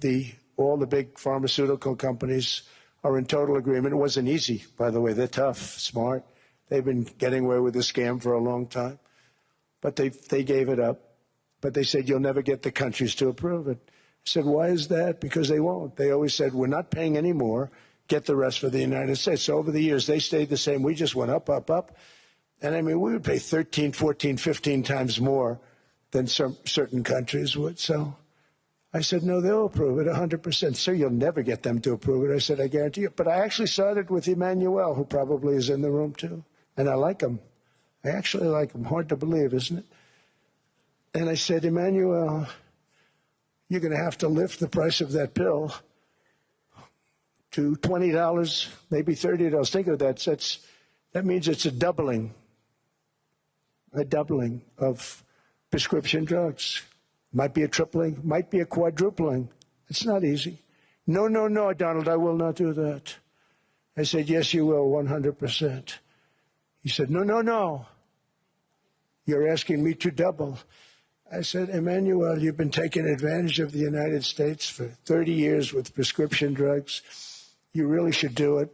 all the big pharmaceutical companies are in total agreement. It wasn't easy, by the way. They're tough, smart. They've been getting away with the scam for a long time. But they gave it up. But they said, you'll never get the countries to approve it. I said, why is that? Because they won't. They always said, we're not paying any more. Get the rest for the United States. So over the years, they stayed the same. We just went up, up, up. And I mean, we would pay 13, 14, 15 times more than certain countries would. So I said, no, they'll approve it 100%. Sir, you'll never get them to approve it. I said, I guarantee you. But I actually started with Emmanuel, who probably is in the room too. And I like him. I actually like him. Hard to believe, isn't it? And I said, Emmanuel, you're going to have to lift the price of that pill to $20, maybe $30. Think of that. That means it's a doubling. a doubling of prescription drugs. Might be a tripling, might be a quadrupling. It's not easy. No, no, no, Donald, I will not do that. I said, yes, you will, 100%. He said, no, no, no. You're asking me to double. I said, Emmanuel, you've been taking advantage of the United States for 30 years with prescription drugs. You really should do it,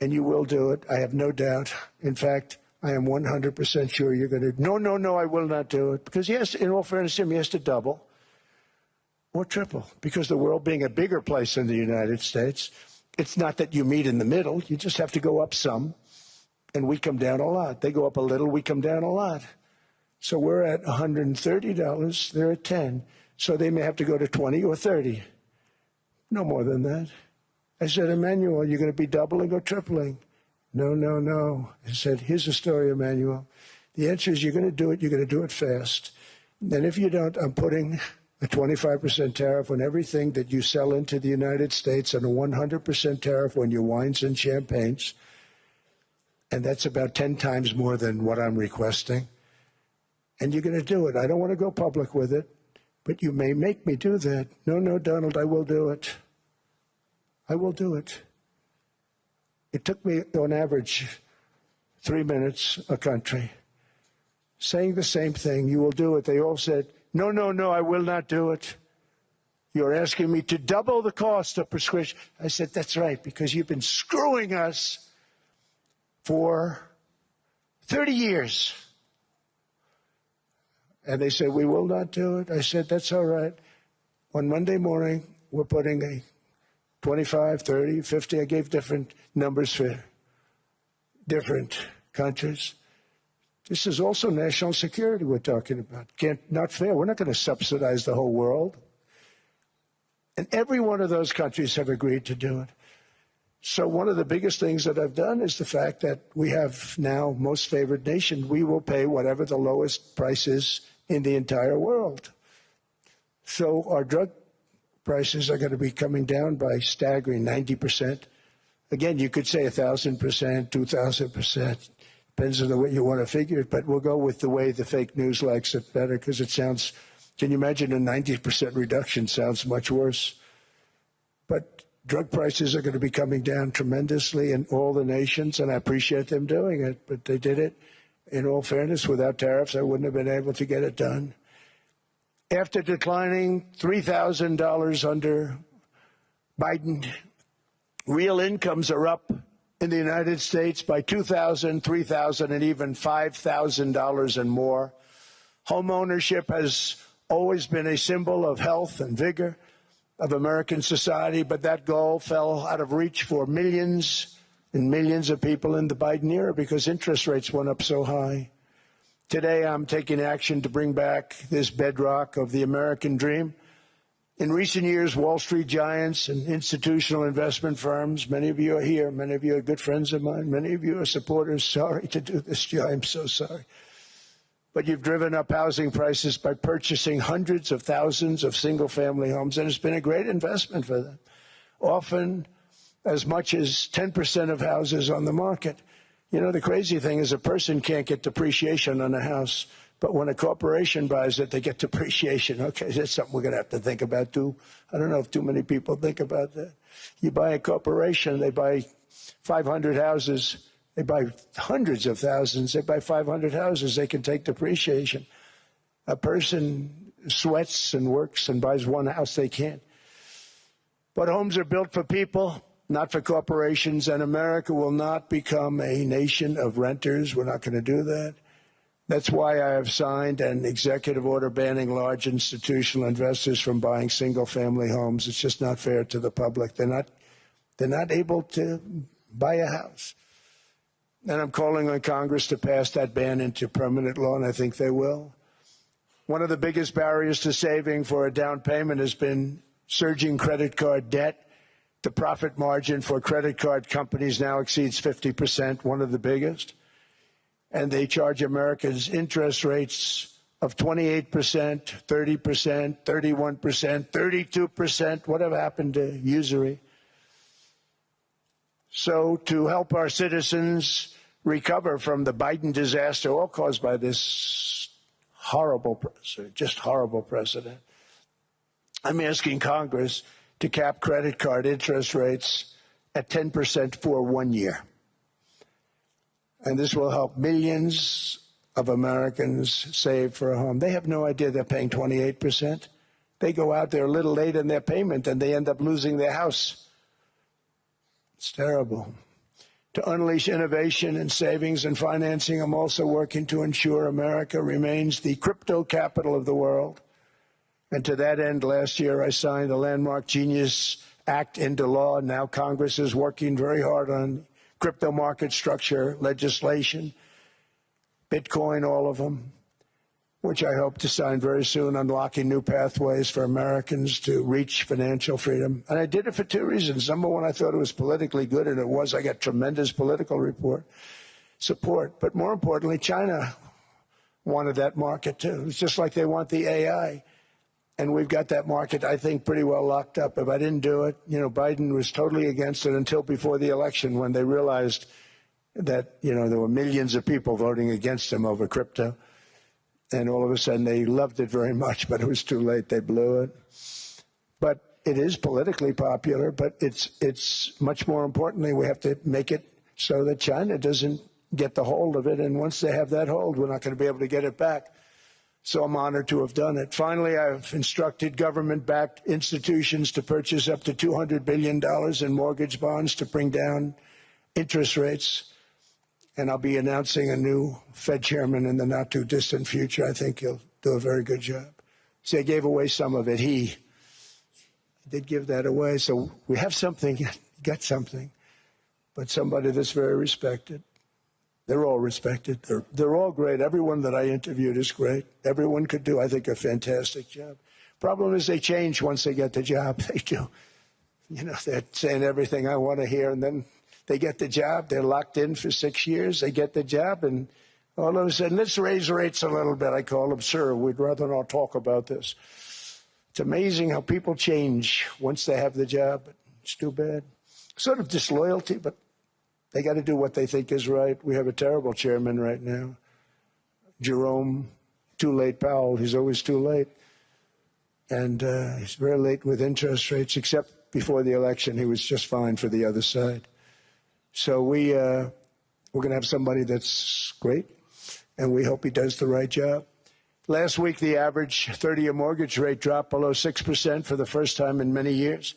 and you will do it. I have no doubt. In fact, I am 100% sure you're going to. No, no, no, I will not do it. Because, yes, in all fairness to him, he has to double or triple. Because the world being a bigger place than the United States, it's not that you meet in the middle. You just have to go up some, and we come down a lot. They go up a little, we come down a lot. So we're at $130, they're at 10. So they may have to go to 20 or 30. No more than that. I said, Emmanuel, you're going to be doubling or tripling? No, no, no. I said, here's the story, Emmanuel. The answer is you're going to do it. You're going to do it fast. And if you don't, I'm putting a 25% tariff on everything that you sell into the United States and a 100% tariff on your wines and champagnes. And that's about 10 times more than what I'm requesting. And you're going to do it. I don't want to go public with it, but you may make me do that. No, no, Donald, I will do it. I will do it. It took me, on average, 3 minutes a country, saying the same thing. You will do it. They all said, no, no, no, I will not do it. You're asking me to double the cost of prescription. I said, that's right, because you've been screwing us for 30 years. And they said, we will not do it. I said, that's all right. On Monday morning, we're putting a 25, 30, 50. I gave different numbers for different countries. This is also national security we're talking about. Not fair. We're not going to subsidize the whole world. And every one of those countries have agreed to do it. So one of the biggest things that I've done is the fact that we have now most favored nation. We will pay whatever the lowest price is in the entire world. So our drug prices are going to be coming down by staggering 90%. Again, you could say 1,000%, 2,000%. Depends on the way you want to figure it, but we'll go with the way the fake news likes it better because it sounds, can you imagine a 90% reduction sounds much worse. But drug prices are going to be coming down tremendously in all the nations, and I appreciate them doing it, but they did it. In all fairness, without tariffs, I wouldn't have been able to get it done. After declining $3,000 under Biden, real incomes are up in the United States by $2,000, $3,000, and even $5,000 and more. Home ownership has always been a symbol of health and vigor of American society, but that goal fell out of reach for millions and millions of people in the Biden era because interest rates went up so high. Today, I'm taking action to bring back this bedrock of the American dream. In recent years, Wall Street giants and institutional investment firms, many of you are here, many of you are good friends of mine, many of you are supporters. Sorry to do this to you, I'm so sorry. But you've driven up housing prices by purchasing hundreds of thousands of single-family homes, and it's been a great investment for them. Often as much as 10% of houses on the market. You know, the crazy thing is a person can't get depreciation on a house, but when a corporation buys it, they get depreciation. Okay, that's something we're going to have to think about, too. I don't know if too many people think about that. You buy a corporation, they buy 500 houses. They buy hundreds of thousands. They buy 500 houses. They can take depreciation. A person sweats and works and buys one house. They can't. But homes are built for people, not for corporations, and America will not become a nation of renters. We're not going to do that. That's why I have signed an executive order banning large institutional investors from buying single-family homes. It's just not fair to the public. They're not able to buy a house. And I'm calling on Congress to pass that ban into permanent law, and I think they will. One of the biggest barriers to saving for a down payment has been surging credit card debt. The profit margin for credit card companies now exceeds 50%, one of the biggest. And they charge Americans interest rates of 28%, 30%, 31%, 32%. Whatever happened to usury? So to help our citizens recover from the Biden disaster, all caused by this horrible president, just horrible president. I'm asking Congress to cap credit card interest rates at 10% for 1 year. And this will help millions of Americans save for a home. They have no idea they're paying 28%. They go out there a little late in their payment and they end up losing their house. It's terrible. To unleash innovation and savings and financing, I'm also working to ensure America remains the crypto capital of the world. And to that end, last year I signed the landmark Genius Act into law. Now Congress is working very hard on crypto market structure legislation, Bitcoin, all of them, which I hope to sign very soon, unlocking new pathways for Americans to reach financial freedom. And I did it for two reasons. Number one, I thought it was politically good, and it was. I got tremendous political support. But more importantly, China wanted that market too. It's just like they want the AI. And we've got that market, I think, pretty well locked up. If I didn't do it, Biden was totally against it until before the election, when they realized that, there were millions of people voting against him over crypto. And all of a sudden they loved it very much, but it was too late. They blew it. But it is politically popular, but it's much more importantly, we have to make it so that China doesn't get the hold of it. And once they have that hold, we're not going to be able to get it back. So I'm honored to have done it. Finally, I've instructed government-backed institutions to purchase up to $200 billion in mortgage bonds to bring down interest rates. And I'll be announcing a new Fed chairman in the not-too-distant future. I think he'll do a very good job. See, I gave away some of it. He did give that away. So we have something, got something, but somebody that's very respected. They're all respected. They're all great. Everyone that I interviewed is great. Everyone could do, I think, a fantastic job. Problem is they change once they get the job. They do. They're saying everything I want to hear, and then they get the job. They're locked in for 6 years. They get the job, and all of a sudden, let's raise rates a little bit. I call them, sir, we'd rather not talk about this. It's amazing how people change once they have the job. It's too bad. Sort of disloyalty, but they got to do what they think is right. We have a terrible chairman right now, Jerome Too Late Powell. He's always too late. And he's very late with interest rates, except before the election. He was just fine for the other side. So we're going to have somebody that's great, and we hope he does the right job. Last week, the average 30-year mortgage rate dropped below 6% for the first time in many years.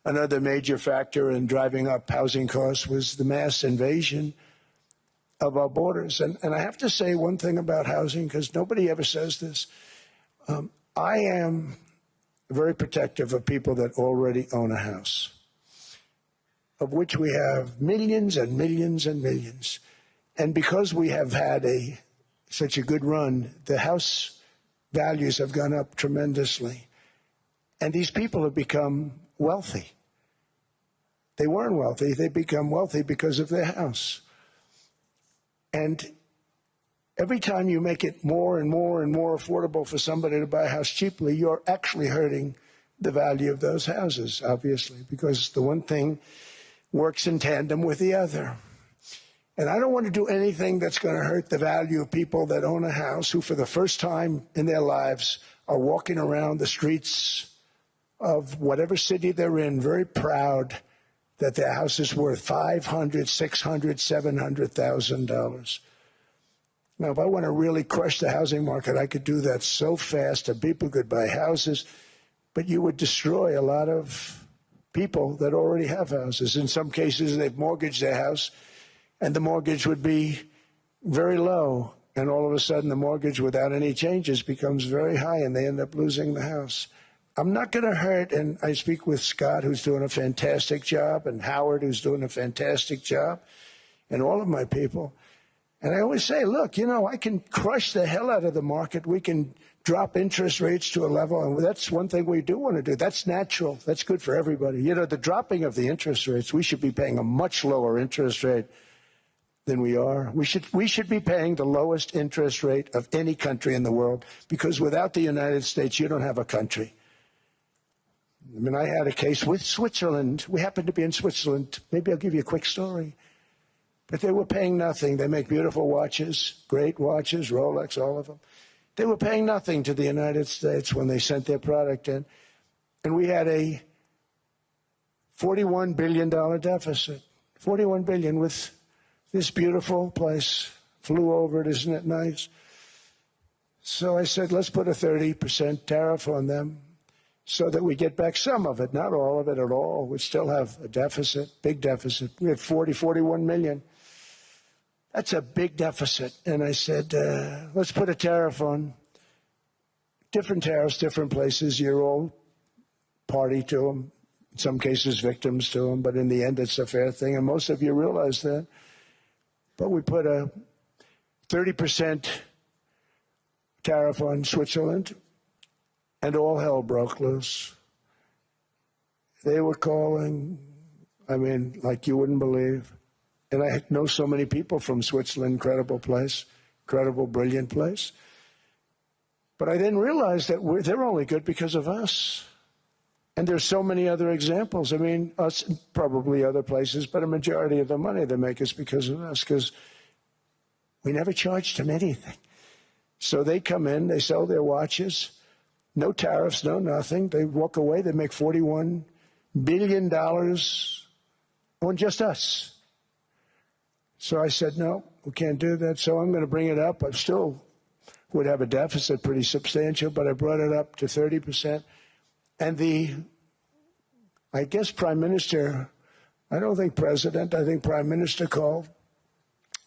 Another major factor in driving up housing costs was the mass invasion of our borders. And I have to say one thing about housing, because nobody ever says this. I am very protective of people that already own a house, of which we have millions and millions and millions. And because we have had such a good run, the house values have gone up tremendously. And these people have become wealthy. They weren't wealthy. They become wealthy because of their house. And every time you make it more and more and more affordable for somebody to buy a house cheaply, you're actually hurting the value of those houses, obviously, because the one thing works in tandem with the other. And I don't want to do anything that's going to hurt the value of people that own a house, who for the first time in their lives are walking around the streets of whatever city they're in, very proud that their house is worth $500,000, $600,000, $700,000. Now, if I want to really crush the housing market, I could do that so fast and people could buy houses, but you would destroy a lot of people that already have houses. In some cases, they've mortgaged their house, and the mortgage would be very low, and all of a sudden the mortgage without any changes becomes very high, and they end up losing the house. I'm not going to hurt, and I speak with Scott, who's doing a fantastic job, and Howard, who's doing a fantastic job, and all of my people. And I always say, look, I can crush the hell out of the market. We can drop interest rates to a level, and that's one thing we do want to do. That's natural. That's good for everybody. The dropping of the interest rates, we should be paying a much lower interest rate than we are. We should be paying the lowest interest rate of any country in the world, because without the United States, you don't have a country. I mean, I had a case with Switzerland. We happened to be in Switzerland. Maybe I'll give you a quick story. But they were paying nothing. They make beautiful watches, great watches, Rolex, all of them. They were paying nothing to the United States when they sent their product in. And we had a $41 billion deficit. $41 billion with this beautiful place. Flew over it, isn't it nice? So I said, let's put a 30% tariff on them so that we get back some of it, not all of it at all. We still have a deficit, big deficit. We had 41 million. That's a big deficit. And I said, let's put a tariff on. Different tariffs, different places. You're all party to them. In some cases, victims to them. But in the end, it's a fair thing. And most of you realize that. But we put a 30% tariff on Switzerland, and all hell broke loose. They were calling, I mean, like you wouldn't believe. And I know so many people from Switzerland, incredible place, incredible, brilliant place. But I didn't realize that they're only good because of us. And there's so many other examples. I mean, us, probably other places, but a majority of the money they make is because of us, because we never charged them anything. So they come in, they sell their watches, no tariffs, no nothing. They walk away, they make $41 billion on just us. So I said, no, we can't do that. So I'm going to bring it up. I still would have a deficit pretty substantial, but I brought it up to 30%. And I guess Prime Minister, I don't think President, I think Prime Minister called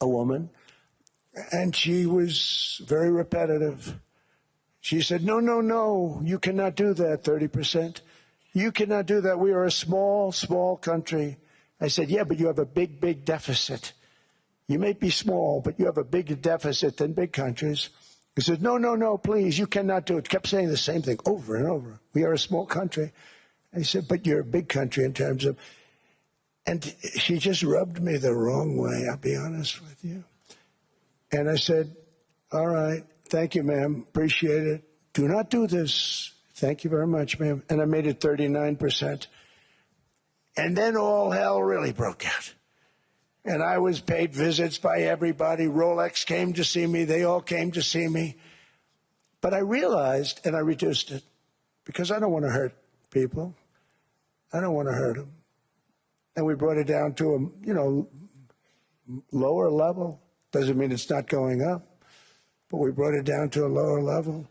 a woman, and she was very repetitive. She said, no, no, no, you cannot do that, 30%. You cannot do that. We are a small, small country. I said, yeah, but you have a big, big deficit. You may be small, but you have a bigger deficit than big countries. He said, no, no, no, please, you cannot do it. Kept saying the same thing over and over. We are a small country. I said, but you're a big country in terms of... And she just rubbed me the wrong way, I'll be honest with you. And I said, all right, thank you, ma'am, appreciate it. Do not do this. Thank you very much, ma'am. And I made it 39%. And then all hell really broke out. And I was paid visits by everybody. Rolex came to see me. They all came to see me. But I realized, and I reduced it, because I don't want to hurt people. I don't want to hurt them. And we brought it down to a, lower level. Doesn't mean it's not going up. But we brought it down to a lower level.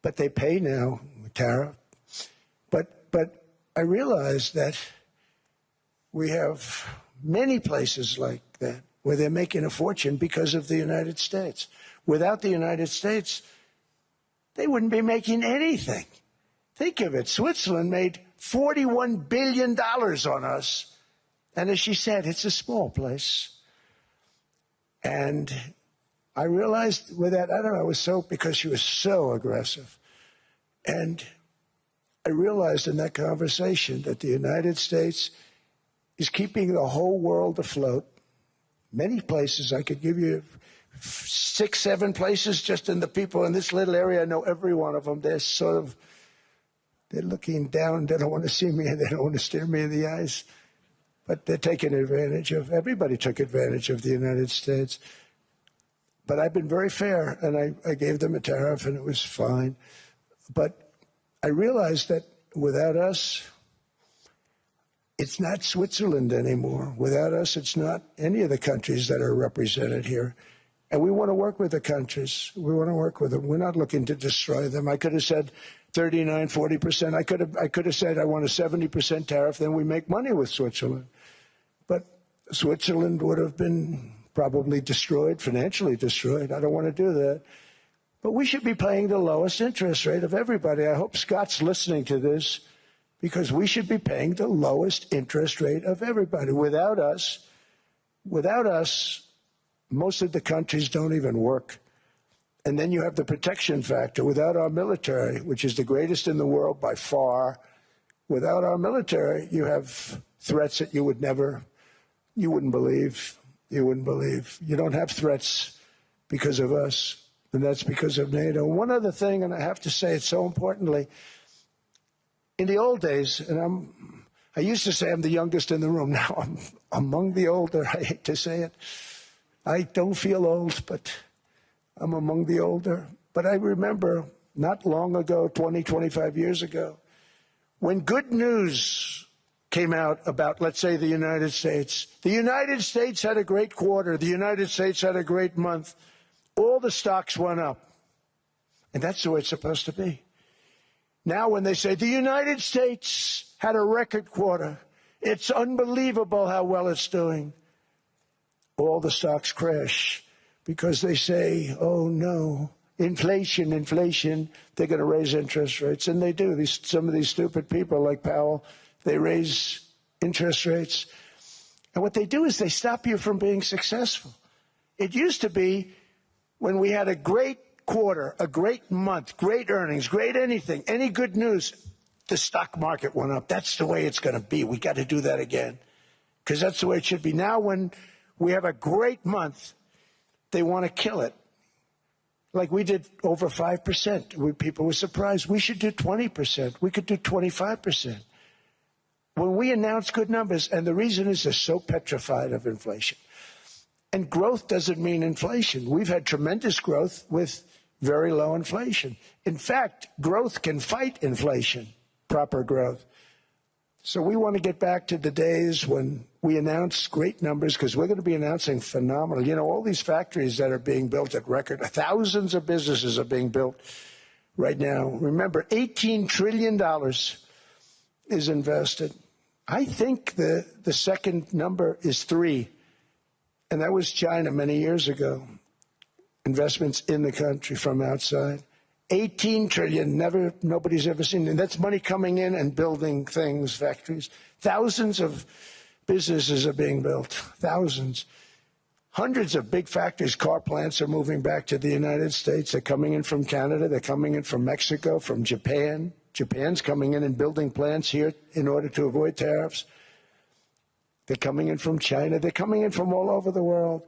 But they pay now, tariff. But I realized that we have many places like that where they're making a fortune because of the United States. Without the United States, they wouldn't be making anything. Think of it. Switzerland made $41 billion on us. And as she said, it's a small place. And I realized with that, I don't know, it was so, because she was so aggressive. And I realized in that conversation that the United States is keeping the whole world afloat. Many places, I could give you 6, 7 places just in the people in this little area. I know every one of them. They're sort of, they're looking down. They don't want to see me and they don't want to stare me in the eyes. But they're taking advantage of, everybody took advantage of the United States. But I've been very fair, and I gave them a tariff, and it was fine. But I realized that without us, it's not Switzerland anymore. Without us, it's not any of the countries that are represented here. And we want to work with the countries. We want to work with them. We're not looking to destroy them. I could have said 39, 40%. I could have said I want a 70% tariff, then we make money with Switzerland. But Switzerland would have been probably destroyed, financially destroyed. I don't want to do that. But we should be paying the lowest interest rate of everybody. I hope Scott's listening to this, because we should be paying the lowest interest rate of everybody. Without us, most of the countries don't even work. And then you have the protection factor. Without our military, which is the greatest in the world by far, without our military, you have threats that you wouldn't believe. You wouldn't believe. You don't have threats because of us, and that's because of NATO. One other thing, and I have to say it so importantly, in the old days, and I used to say I'm the youngest in the room. Now I'm among the older. I hate to say it. I don't feel old, but I'm among the older. But I remember not long ago, 20, 25 years ago, when good news came out about, let's say, the United States. The United States had a great quarter. The United States had a great month. All the stocks went up. And that's the way it's supposed to be. Now when they say the United States had a record quarter, it's unbelievable how well it's doing, all the stocks crash because they say, oh no, inflation, they're going to raise interest rates. And they do. Some of these stupid people like Powell, they raise interest rates. And what they do is they stop you from being successful. It used to be when we had a great quarter, a great month, great earnings, great anything, any good news, the stock market went up. That's the way it's going to be. We got to do that again because that's the way it should be. Now when we have a great month, they want to kill it. Like we did over 5%. People were surprised. We should do 20%. We could do 25%. When we announce good numbers, and the reason is they're so petrified of inflation. And growth doesn't mean inflation. We've had tremendous growth with very low inflation. In fact, growth can fight inflation, proper growth. So we want to get back to the days when we announce great numbers because we're going to be announcing phenomenal. You know, all these factories that are being built at record, thousands of businesses are being built right now. Remember, $18 trillion is invested. I think the second number is 3. And that was China many years ago. Investments in the country from outside. 18 trillion, nobody's ever seen. And that's money coming in and building things, factories. Thousands of businesses are being built. Thousands. Hundreds of big factories, car plants are moving back to the United States. They're coming in from Canada. They're coming in from Mexico, from Japan. Japan's coming in and building plants here in order to avoid tariffs. They're coming in from China. They're coming in from all over the world.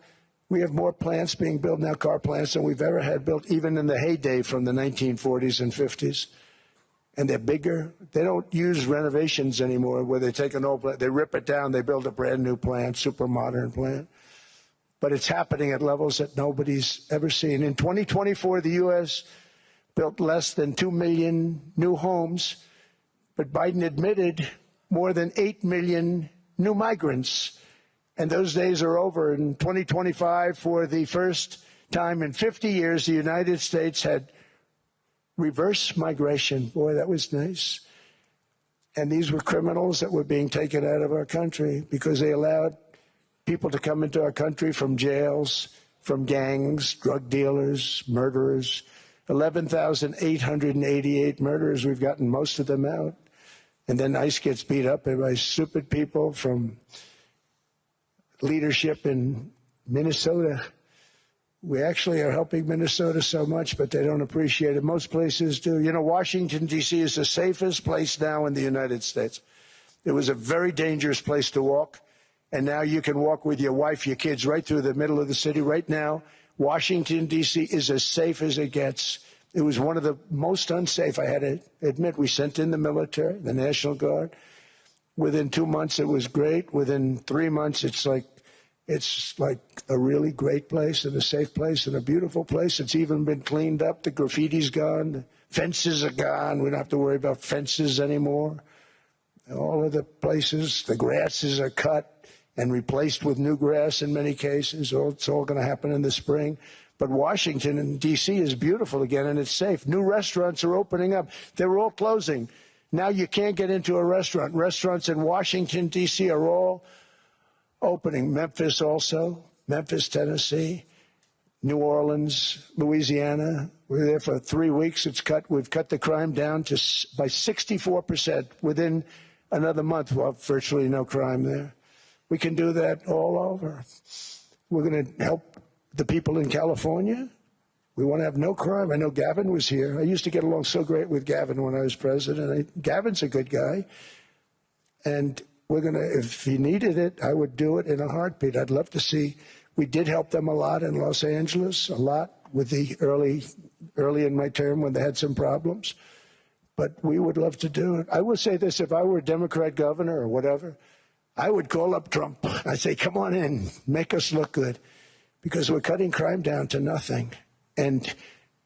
We have more plants being built now, car plants, than we've ever had built, even in the heyday from the 1940s and 50s. And they're bigger. They don't use renovations anymore where they take an old plant, they rip it down, they build a brand new plant, super modern plant. But it's happening at levels that nobody's ever seen. In 2024, the U.S. built less than 2 million new homes, but Biden admitted more than 8 million new migrants. And those days are over. In 2025, for the first time in 50 years, the United States had reverse migration. Boy, that was nice. And these were criminals that were being taken out of our country because they allowed people to come into our country from jails, from gangs, drug dealers, murderers. 11,888 murderers. We've gotten most of them out. And then ICE gets beat up by stupid people from leadership in Minnesota. We actually are helping Minnesota so much, but they don't appreciate it. Most places do. You know, Washington, D.C. is the safest place now in the United States. It was a very dangerous place to walk, and now you can walk with your wife, your kids, right through the middle of the city. Right now, Washington, D.C. is as safe as it gets. It was one of the most unsafe, I had to admit. We sent in the military, the National Guard. Within 2 months, it was great. Within 3 months, it's like a really great place and a safe place and a beautiful place. It's even been cleaned up. The graffiti's gone. The fences are gone. We don't have to worry about fences anymore. All of the places, the grasses are cut and replaced with new grass in many cases. It's all going to happen in the spring. But Washington and D.C. is beautiful again, and it's safe. New restaurants are opening up. They were all closing. Now you can't get into a restaurant. Restaurants in Washington, D.C. are all opening. Memphis also, Memphis, Tennessee, New Orleans, Louisiana. We were there for 3 weeks. We've cut the crime down by 64%. Within another month, we'll have virtually no crime there. We can do that all over. We're going to help the people in California. We want to have no crime. I know Gavin was here. I used to get along so great with Gavin when I was president. Gavin's a good guy. And we're going to, if he needed it, I would do it in a heartbeat. I'd love to see. We did help them a lot in Los Angeles, a lot with the early in my term when they had some problems. but we would love to do it. I will say this, if I were a Democrat governor or whatever, I would call up Trump. I'd say, come on in, make us look good, because we're cutting crime down to nothing. And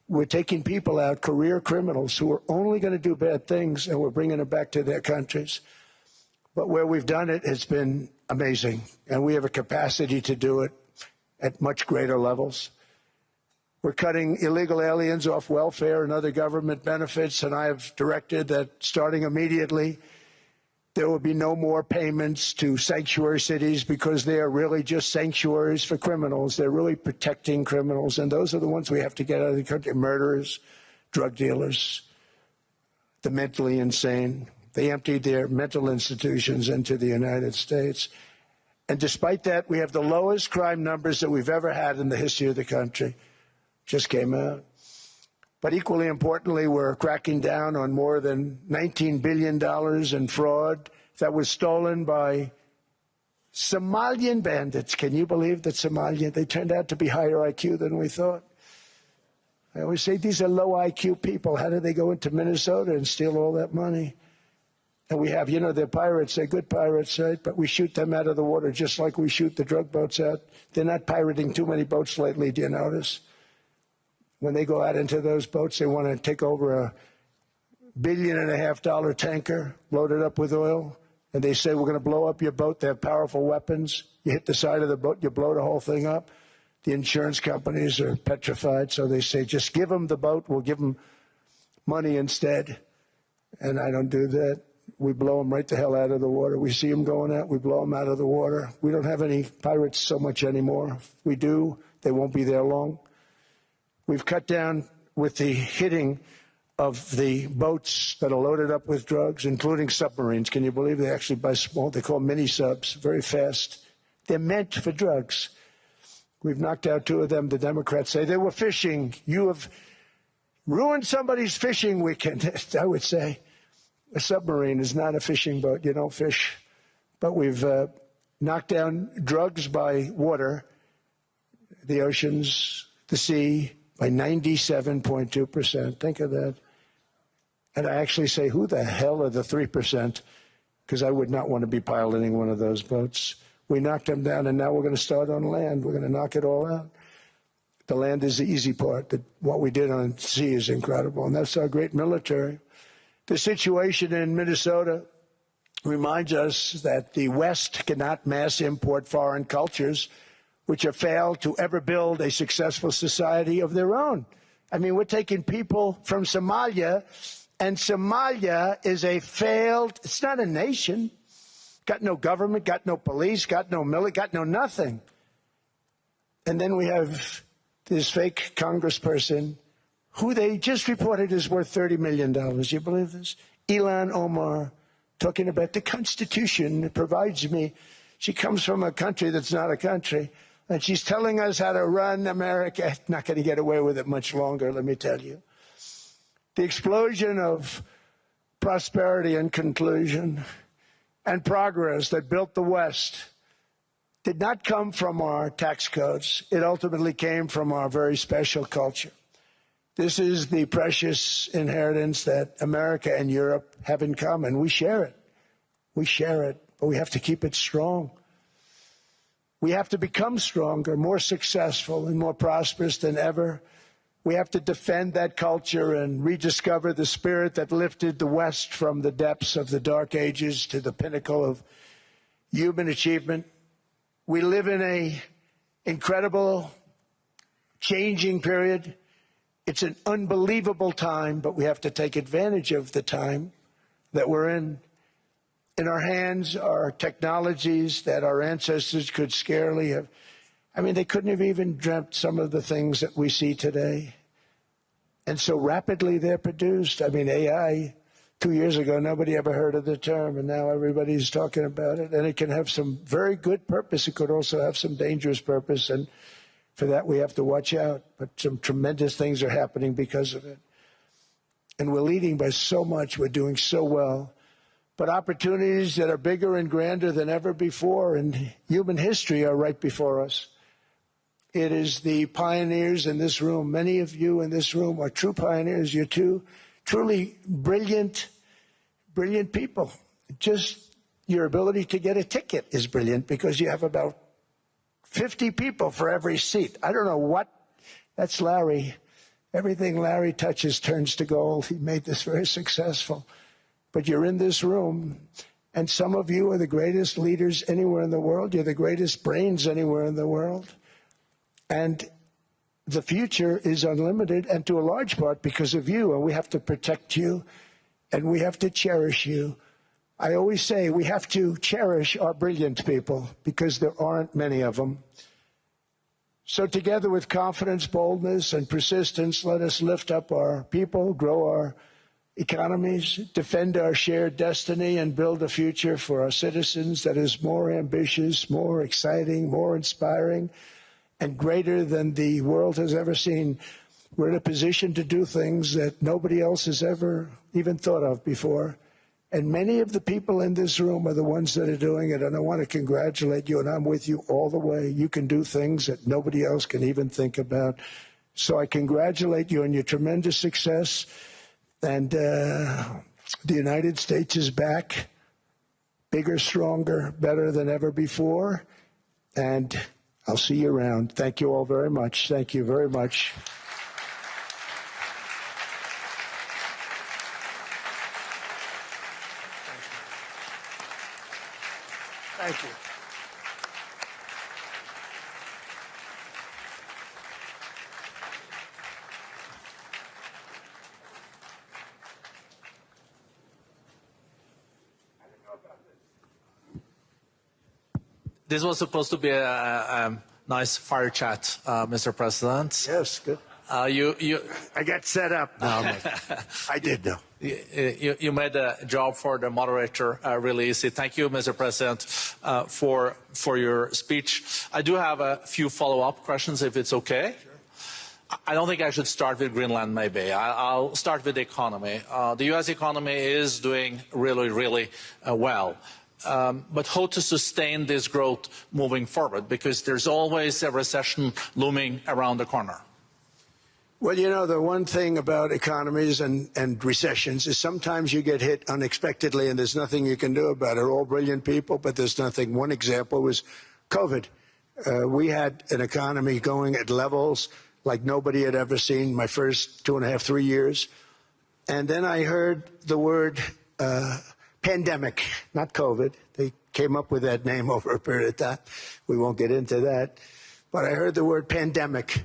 we're taking people out, career criminals who are only going to do bad things, and we're bringing them back to their countries. But where we've done it, it's been amazing. And we have a capacity to do it at much greater levels. We're cutting illegal aliens off welfare and other government benefits, and I have directed that starting immediately, there will be no more payments to sanctuary cities, because they are really just sanctuaries for criminals. They're really protecting criminals, and those are the ones we have to get out of the country: murderers, drug dealers, the mentally insane. They emptied their mental institutions into the United States. And despite that, we have the lowest crime numbers that we've ever had in the history of the country. Just came out. But equally importantly, we're cracking down on more than $19 billion in fraud that was stolen by Somalian bandits. Can you believe that Somalia? They turned out to be higher IQ than we thought. I always say these are low IQ people. How do they go into Minnesota and steal all that money? And we have, you know, they're pirates. They're good pirates, right? But we shoot them out of the water just like we shoot the drug boats out. They're not pirating too many boats lately, do you notice? When they go out into those boats, they want to take over a $1.5 billion tanker loaded up with oil, and they say, we're going to blow up your boat. They have powerful weapons. You hit the side of the boat, you blow the whole thing up. The insurance companies are petrified, so they say, just give them the boat. We'll give them money instead. And I don't do that. We blow them right the hell out of the water. We see them going out, we blow them out of the water. We don't have any pirates so much anymore. If we do, they won't be there long. We've cut down with the hitting of the boats that are loaded up with drugs, including submarines. Can you believe they actually buy small, they call mini subs, very fast. They're meant for drugs. We've knocked out 2 of them. The Democrats say they were fishing. You have ruined somebody's fishing weekend, I would say. A submarine is not a fishing boat. You don't fish. But we've knocked down drugs by water, the oceans, the sea, by 97.2%. Think of that. And I actually say, who the hell are the 3%? Because I would not want to be piloting one of those boats. We knocked them down, and now we're going to start on land. We're going to knock it all out. The land is the easy part. What we did on sea is incredible, and that's our great military. The situation in Minnesota reminds us that the West cannot mass import foreign cultures which have failed to ever build a successful society of their own. I mean, we're taking people from Somalia, and Somalia is a failed, it's not a nation, got no government, got no police, got no military, got no nothing. And then we have this fake congressperson who they just reported is worth $30 million. You believe this? Ilhan Omar, talking about the Constitution that provides me. She comes from a country that's not a country, and she's telling us how to run America. Not going to get away with it much longer, let me tell you. The explosion of prosperity and conclusion and progress that built the West did not come from our tax codes. It ultimately came from our very special culture. This is the precious inheritance that America and Europe have in common. We share it. We share it, but we have to keep it strong. We have to become stronger, more successful, and more prosperous than ever. We have to defend that culture and rediscover the spirit that lifted the West from the depths of the Dark Ages to the pinnacle of human achievement. We live in an incredible, changing period. It's an unbelievable time, but we have to take advantage of the time that we're in. In our hands are technologies that our ancestors could scarcely have. I mean, they couldn't have even dreamt some of the things that we see today. And so rapidly they're produced. I mean, AI, 2 years ago, nobody ever heard of the term, and now everybody's talking about it. And it can have some very good purpose. It could also have some dangerous purpose, and for that we have to watch out. But some tremendous things are happening because of it. And we're leading by so much. We're doing so well. But opportunities that are bigger and grander than ever before in human history are right before us. It is the pioneers in this room. Many of you in this room are true pioneers. You're too truly brilliant people. Just your ability to get a ticket is brilliant because you have about 50 people for every seat. I don't know what, that's Larry. Everything Larry touches turns to gold. He made this very successful. But you're in this room, and some of you are the greatest leaders anywhere in the world. You're the greatest brains anywhere in the world. And the future is unlimited, and to a large part because of you, and we have to protect you, and we have to cherish you. I always say we have to cherish our brilliant people because there aren't many of them. So together with confidence, boldness, and persistence, let us lift up our people, grow our economies, defend our shared destiny, and build a future for our citizens that is more ambitious, more exciting, more inspiring, and greater than the world has ever seen. We're in a position to do things that nobody else has ever even thought of before. And many of the people in this room are the ones that are doing it, and I want to congratulate you, and I'm with you all the way. You can do things that nobody else can even think about. So I congratulate you on your tremendous success, and the United States is back, bigger, stronger, better than ever before, and I'll see you around. Thank you all very much. Thank you very much. Thank you. This was supposed to be a nice fire chat, Mr. President. Yes, good. I got set up. No, I did, though. You made the job for the moderator really easy. Thank you, Mr. President, for your speech. I do have a few follow-up questions, if it's okay. Sure. I don't think I should start with Greenland, maybe. I'll start with the economy. The U.S. economy is doing really, really well. But how to sustain this growth moving forward? Because there's always a recession looming around the corner. Well, you know, the one thing about economies and recessions is sometimes you get hit unexpectedly and there's nothing you can do about it. All brilliant people, but there's nothing. One example was COVID. We had an economy going at levels like nobody had ever seen my first 2.5, 3 years. And then I heard the word pandemic, not COVID. They came up with that name over a period of time. We won't get into that. But I heard the word pandemic.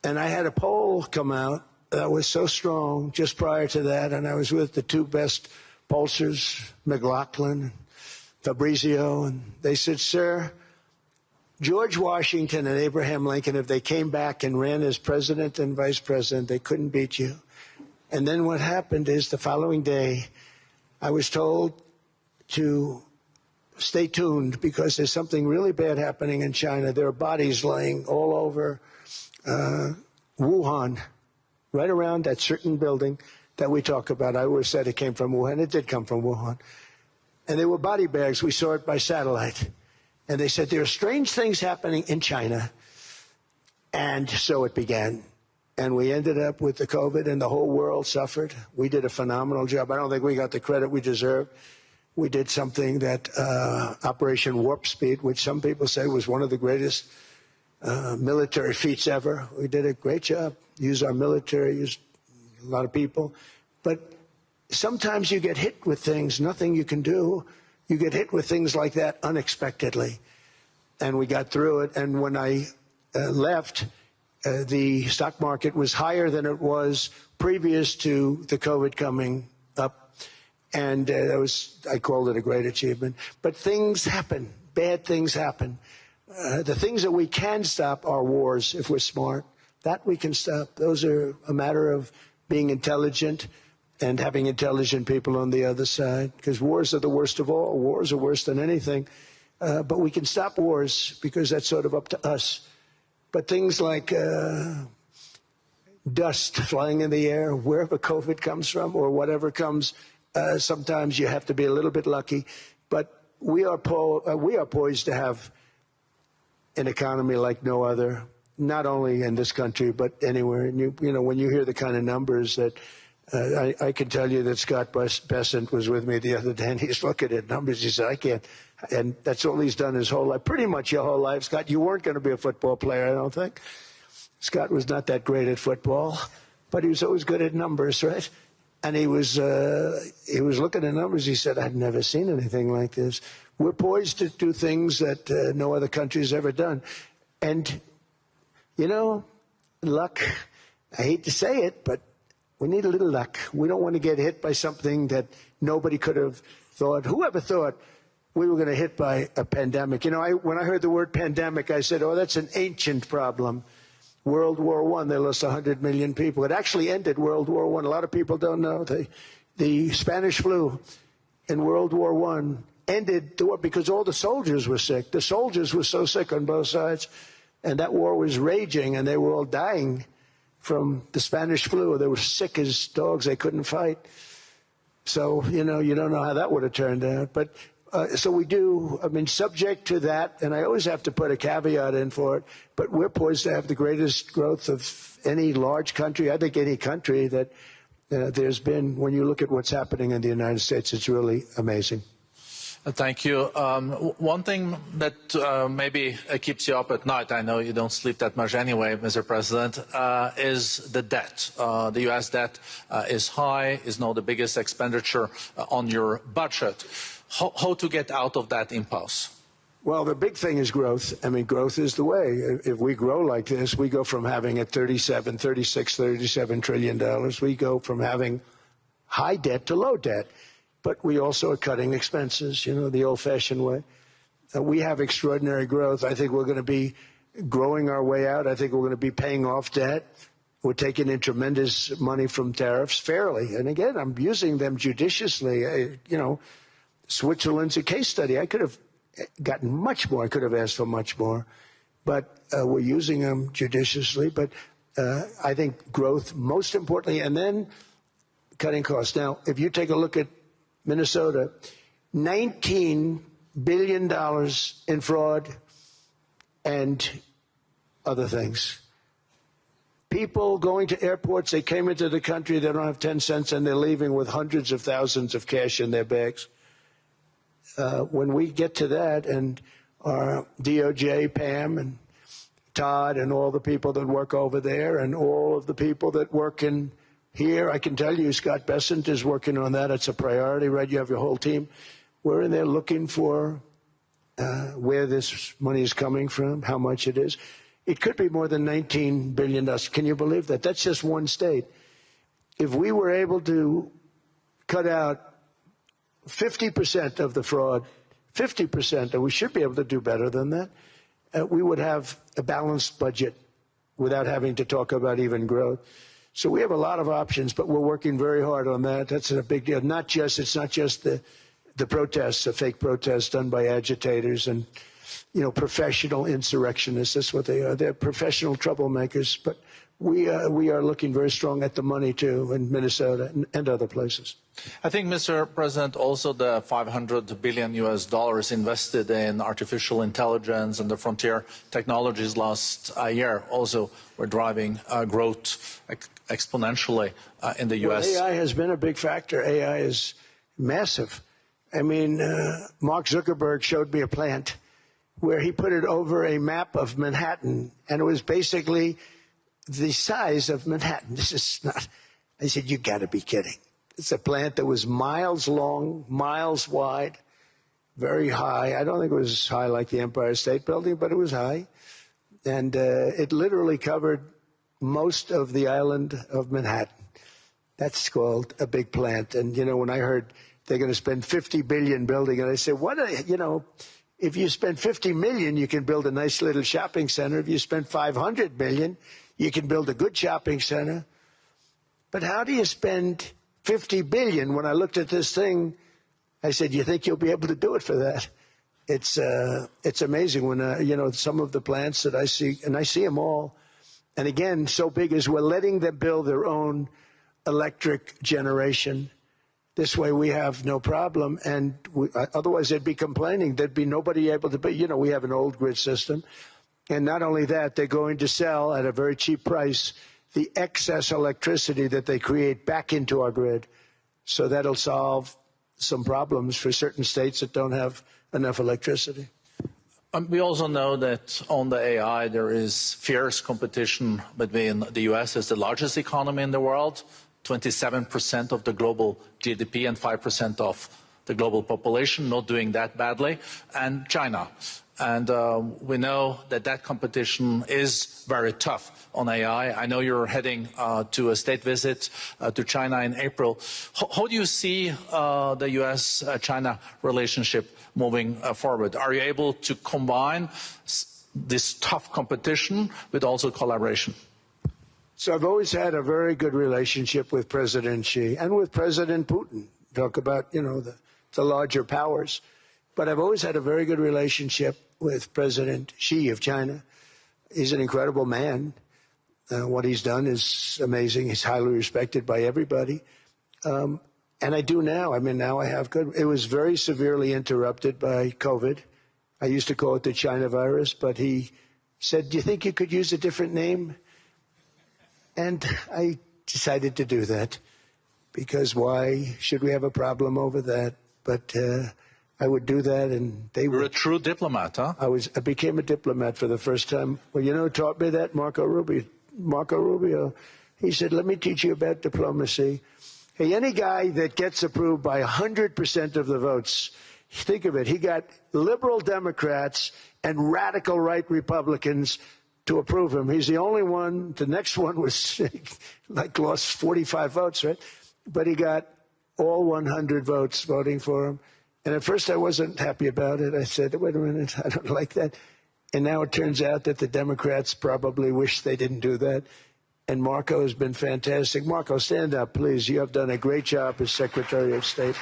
And I had a poll come out that was so strong just prior to that, and I was with the two best pollsters, McLaughlin and Fabrizio, and they said, sir, George Washington and Abraham Lincoln, if they came back and ran as president and vice president, they couldn't beat you. And then what happened is the following day, I was told to stay tuned because there's something really bad happening in China. There are bodies laying all over Wuhan, right around that certain building that we talk about. I always said it came from Wuhan. It did come from Wuhan. And they were body bags. We saw it by satellite. And they said, there are strange things happening in China. And so it began. And we ended up with the COVID, and the whole world suffered. We did a phenomenal job. I don't think we got the credit we deserve. We did something that Operation Warp Speed, which some people say was one of the greatest military feats ever. We did a great job. Used our military, used a lot of people. But sometimes you get hit with things, nothing you can do. You get hit with things like that unexpectedly. And we got through it. And when I left, the stock market was higher than it was previous to the COVID coming up. And I called it a great achievement. But things happen. Bad things happen. The things that we can stop are wars if we're smart. That we can stop. Those are a matter of being intelligent and having intelligent people on the other side. Because wars are the worst of all. Wars are worse than anything. But we can stop wars because that's sort of up to us. But things like dust flying in the air, wherever COVID comes from or whatever comes, sometimes you have to be a little bit lucky. But we are poised to have an economy like no other, not only in this country, but anywhere. And you know, when you hear the kind of numbers that I can tell you that Scott Bessent was with me the other day, and he's looking at numbers. He said, I can't. And that's all he's done his whole life, pretty much your whole life. Scott, you weren't going to be a football player, I don't think. Scott was not that great at football, but he was always good at numbers, right? And he was looking at numbers. He said, I've never seen anything like this. We're poised to do things that no other country has ever done. And, you know, luck, I hate to say it, but we need a little luck. We don't want to get hit by something that nobody could have thought. Whoever thought we were going to hit by a pandemic? You know, when I heard the word pandemic, I said, oh, that's an ancient problem. World War I, they lost 100 million people. It actually ended World War I. A lot of people don't know. The Spanish flu in World War I ended the war because all the soldiers were sick. The soldiers were so sick on both sides, and that war was raging, and they were all dying from the Spanish flu. They were sick as dogs. They couldn't fight. So, you know, you don't know how that would have turned out. But so we do, I mean, subject to that, and I always have to put a caveat in for it, but we're poised to have the greatest growth of any large country, I think any country that there's been. When you look at what's happening in the United States, it's really amazing. Thank you. One thing that maybe keeps you up at night, I know you don't sleep that much anyway, Mr. President, is the debt. The U.S. debt is high, is now the biggest expenditure on your budget. How to get out of that impasse? Well, the big thing is growth. I mean, growth is the way. If we grow like this, we go from having at $37 trillion. We go from having high debt to low debt. But we also are cutting expenses, you know, the old-fashioned way. We have extraordinary growth. I think we're going to be growing our way out. I think we're going to be paying off debt. We're taking in tremendous money from tariffs fairly. And again, I'm using them judiciously. You know, Switzerland's a case study. I could have gotten much more. I could have asked for much more. But we're using them judiciously. But I think growth, most importantly, and then cutting costs. Now, if you take a look at Minnesota, $19 billion in fraud and other things. People going to airports, they came into the country, they don't have 10 cents, and they're leaving with hundreds of thousands of cash in their bags. When we get to that, and our DOJ, Pam, and Todd, and all the people that work over there, and all of the people that work in here, I can tell you, Scott Bessent is working on that. It's a priority, right? You have your whole team. We're in there looking for where this money is coming from, how much it is. It could be more than $19 billion. Can you believe that? That's just one state. If we were able to cut out 50% of the fraud, 50%, and we should be able to do better than that, we would have a balanced budget without having to talk about even growth. So we have a lot of options, but we're working very hard on that. That's a big deal. It's not just the protests, the fake protests done by agitators and, you know, professional insurrectionists. That's what they are. They're professional troublemakers. But we are looking very strong at the money, too, in Minnesota and other places. I think, Mr. President, also the $500 billion invested in artificial intelligence and the frontier technologies last year also were driving growth exponentially in the U.S. Well, AI has been a big factor. AI is massive. I mean, Mark Zuckerberg showed me a plant where he put it over a map of Manhattan, and it was basically the size of Manhattan. This is not, I said, you got to be kidding. It's a plant that was miles long, miles wide, very high. I don't think it was as high like the Empire State Building, but it was high. And it literally covered most of the island of Manhattan. That's called a big plant. And, you know, when I heard they're going to spend $50 billion building, and I said, what, you know, if you spend $50 million, you can build a nice little shopping center. If you spend $500 million, you can build a good shopping center. But how do you spend $50 billion? When I looked at this thing, I said, you think you'll be able to do it for that? It's amazing when, you know, some of the plants that I see, and I see them all. And again, so big as we're letting them build their own electric generation. This way we have no problem. And otherwise they'd be complaining. There'd be nobody able to, you know, we have an old grid system. And not only that, they're going to sell at a very cheap price the excess electricity that they create back into our grid. So that'll solve some problems for certain states that don't have enough electricity. We also know that on the AI there is fierce competition between the US as the largest economy in the world, 27% of the global GDP and 5% of the global population, not doing that badly, and China. And we know that that competition is very tough on AI. I know you're heading to a state visit to China in April. How do you see the US-China relationship moving forward? Are you able to combine this tough competition with also collaboration? So I've always had a very good relationship with President Xi and with President Putin. Talk about, you know, the larger powers. But I've always had a very good relationship with President Xi of China. He's an incredible man. What he's done is amazing. He's highly respected by everybody. And I do now. I mean, now I have good. It was very severely interrupted by COVID. I used to call it the China virus, but he said, do you think you could use a different name? And I decided to do that because why should we have a problem over that? But I would do that, and they were. You're a true diplomat, huh? I became a diplomat for the first time. Well, you know who taught me that? Marco Rubio. He said, let me teach you about diplomacy. Hey, any guy that gets approved by 100% of the votes, think of it, he got liberal Democrats and radical right Republicans to approve him. He's the only one. The next one was like lost 45 votes, right? But he got all 100 votes voting for him. And at first I wasn't happy about it. I said, wait a minute, I don't like that. And now it turns out that the Democrats probably wish they didn't do that. And Marco has been fantastic. Marco, stand up, please. You have done a great job as Secretary of State.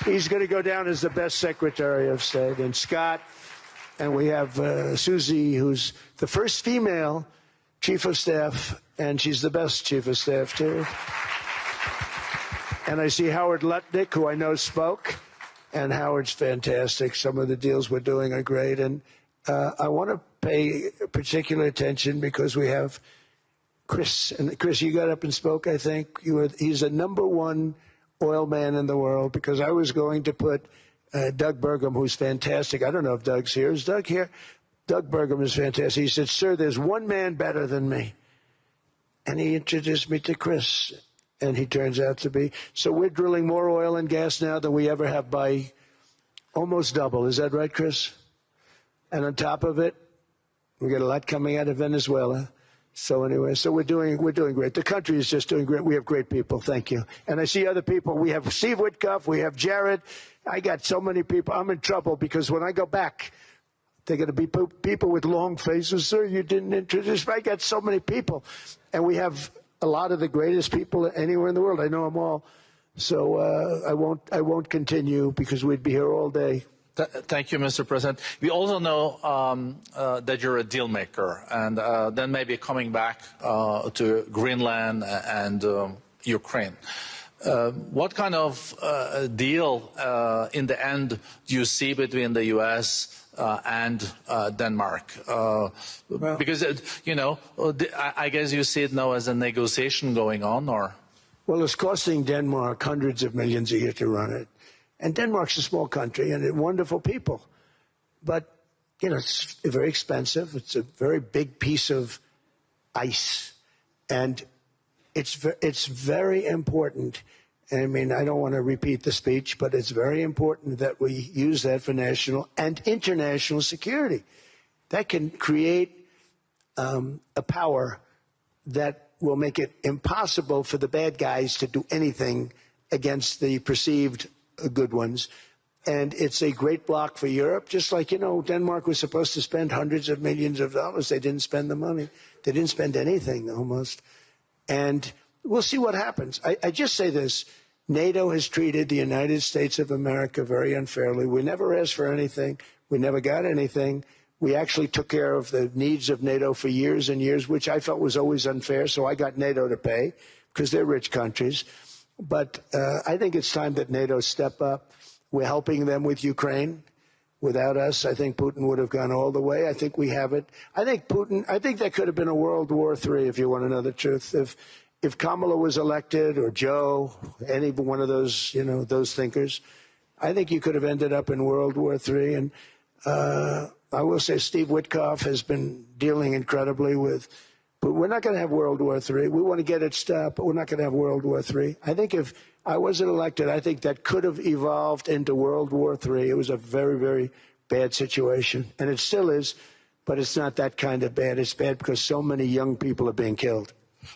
He's going to go down as the best Secretary of State. And Scott, and we have Susie, who's the first female Chief of Staff, and she's the best Chief of Staff, too. And I see Howard Lutnick, who I know spoke. And Howard's fantastic. Some of the deals we're doing are great. And I want to pay particular attention because we have Chris. And Chris, you got up and spoke, I think. He's the #1 oil man in the world because I was going to put Doug Burgum, who's fantastic. I don't know if Doug's here. Is Doug here? Doug Burgum is fantastic. He said, sir, there's one man better than me. And he introduced me to Chris. And he turns out to be. So we're drilling more oil and gas now than we ever have by almost double. Is that right, Chris? And on top of it, we got a lot coming out of Venezuela. So anyway, so we're doing great. The country is just doing great. We have great people. Thank you. And I see other people. We have Steve Witkoff. We have Jared. I got so many people. I'm in trouble because when I go back, they're going to be people with long faces. Sir, you didn't introduce me. I got so many people. And we have a lot of the greatest people anywhere in the world. I know them all. So I won't continue because we'd be here all day. Thank you, Mr. President. We also know that you're a deal maker, and then maybe coming back to Greenland and Ukraine. What kind of deal in the end do you see between the U.S. And Denmark? Because, you know, I guess you see it now as a negotiation going on, or? Well, it's costing Denmark hundreds of millions a year to run it. And Denmark's a small country and wonderful people. But, you know, it's very expensive. It's a very big piece of ice. And it's very important. I mean, I don't want to repeat the speech, but it's very important that we use that for national and international security. That can create a power that will make it impossible for the bad guys to do anything against the perceived good ones. And it's a great block for Europe, just like, you know, Denmark was supposed to spend hundreds of millions of dollars. They didn't spend the money. They didn't spend anything, almost. And we'll see what happens. I just say this. NATO has treated the United States of America very unfairly. We never asked for anything. We never got anything. We actually took care of the needs of NATO for years and years, which I felt was always unfair. So I got NATO to pay because they're rich countries. But I think it's time that NATO step up. We're helping them with Ukraine. Without us, I think Putin would have gone all the way. I think we have it. I think that could have been a World War III, if you want to know the truth. If Kamala was elected, or Joe, any one of those, those thinkers, I think you could have ended up in World War III. And I will say Steve Witkoff has been dealing incredibly with, but we're not going to have World War III. We want to get it stopped, but we're not going to have World War III. I think if I wasn't elected, I think that could have evolved into World War III. It was a very, very bad situation, and it still is, but it's not that kind of bad. It's bad because so many young people are being killed.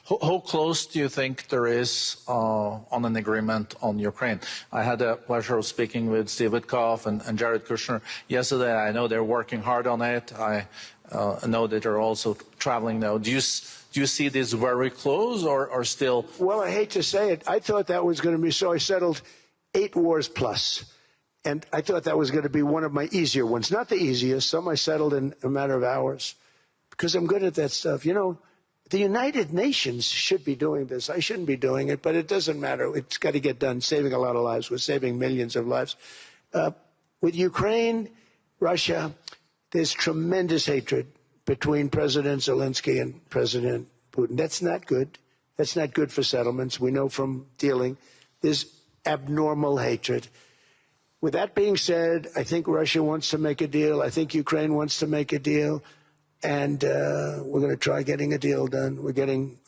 How close do you think there is on an agreement on Ukraine? I had the pleasure of speaking with Steve Witkoff and Jared Kushner yesterday. I know they're working hard on it. I know that they're also traveling now. Do you see this very close or still? Well, I hate to say it. I thought that was going to be so. I settled 8 wars plus. And I thought that was going to be one of my easier ones. Not the easiest. Some I settled in a matter of hours because I'm good at that stuff. The United Nations should be doing this. I shouldn't be doing it, but it doesn't matter. It's got to get done, saving a lot of lives. We're saving millions of lives. With Ukraine, Russia, there's tremendous hatred between President Zelensky and President Putin. That's not good. That's not good for settlements. We know from dealing. There's abnormal hatred. With that being said, I think Russia wants to make a deal. I think Ukraine wants to make a deal. And we're going to try getting a deal done.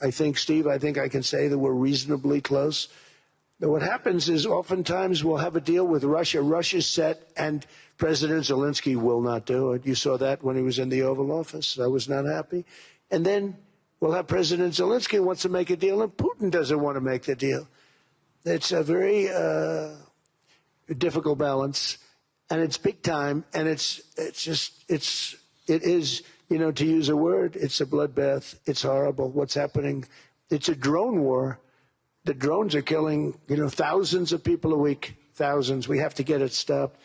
I think I can say that we're reasonably close. But what happens is oftentimes we'll have a deal with Russia. Russia's set, and President Zelensky will not do it. You saw that when he was in the Oval Office. I was not happy. And then we'll have President Zelensky who wants to make a deal, and Putin doesn't want to make the deal. It's a very difficult balance, and it's big time, and it is. To use a word, it's a bloodbath. It's horrible what's happening. It's a drone war. The drones are killing, thousands of people a week, thousands. We have to get it stopped.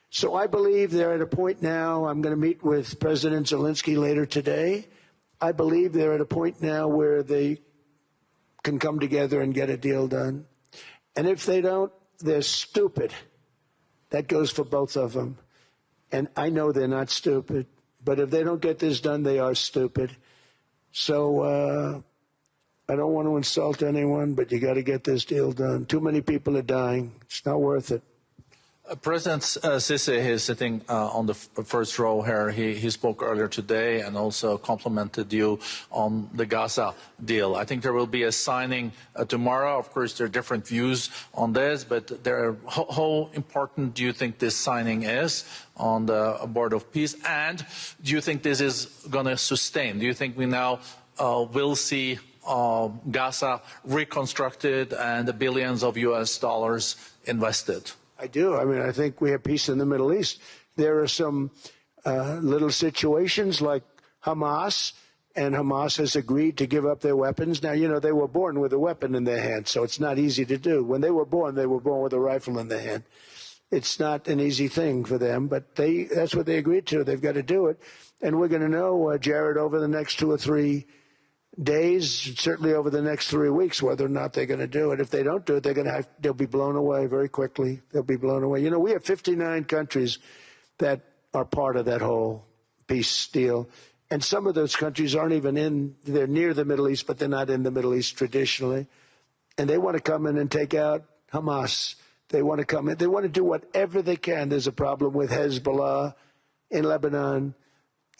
So I believe they're at a point now. I'm going to meet with President Zelensky later today. I believe they're at a point now where they can come together and get a deal done. And if they don't, they're stupid. That goes for both of them. And I know they're not stupid. But if they don't get this done, they are stupid. So I don't want to insult anyone, but you got to get this deal done. Too many people are dying. It's not worth it. President Sisi is sitting on the first row here. He spoke earlier today and also complimented you on the Gaza deal. I think there will be a signing tomorrow. Of course, there are different views on this, but how important do you think this signing is on the Board of Peace? And do you think this is going to sustain? Do you think we now will see Gaza reconstructed and the billions of US dollars invested? I do. I mean, I think we have peace in the Middle East. There are some little situations like Hamas, and Hamas has agreed to give up their weapons. Now, they were born with a weapon in their hand, so it's not easy to do. When they were born with a rifle in their hand. It's not an easy thing for them, but that's what they agreed to. They've got to do it. And we're going to know, Jared, over the next 2 or 3 days, certainly over the next 3 weeks, whether or not they're going to do it. If they don't do it, they'll be blown away very quickly. They'll be blown away. We have 59 countries that are part of that whole peace deal. And some of those countries aren't even they're near the Middle East, but they're not in the Middle East traditionally. And they want to come in and take out Hamas. They want to come in. They want to do whatever they can. There's a problem with Hezbollah in Lebanon,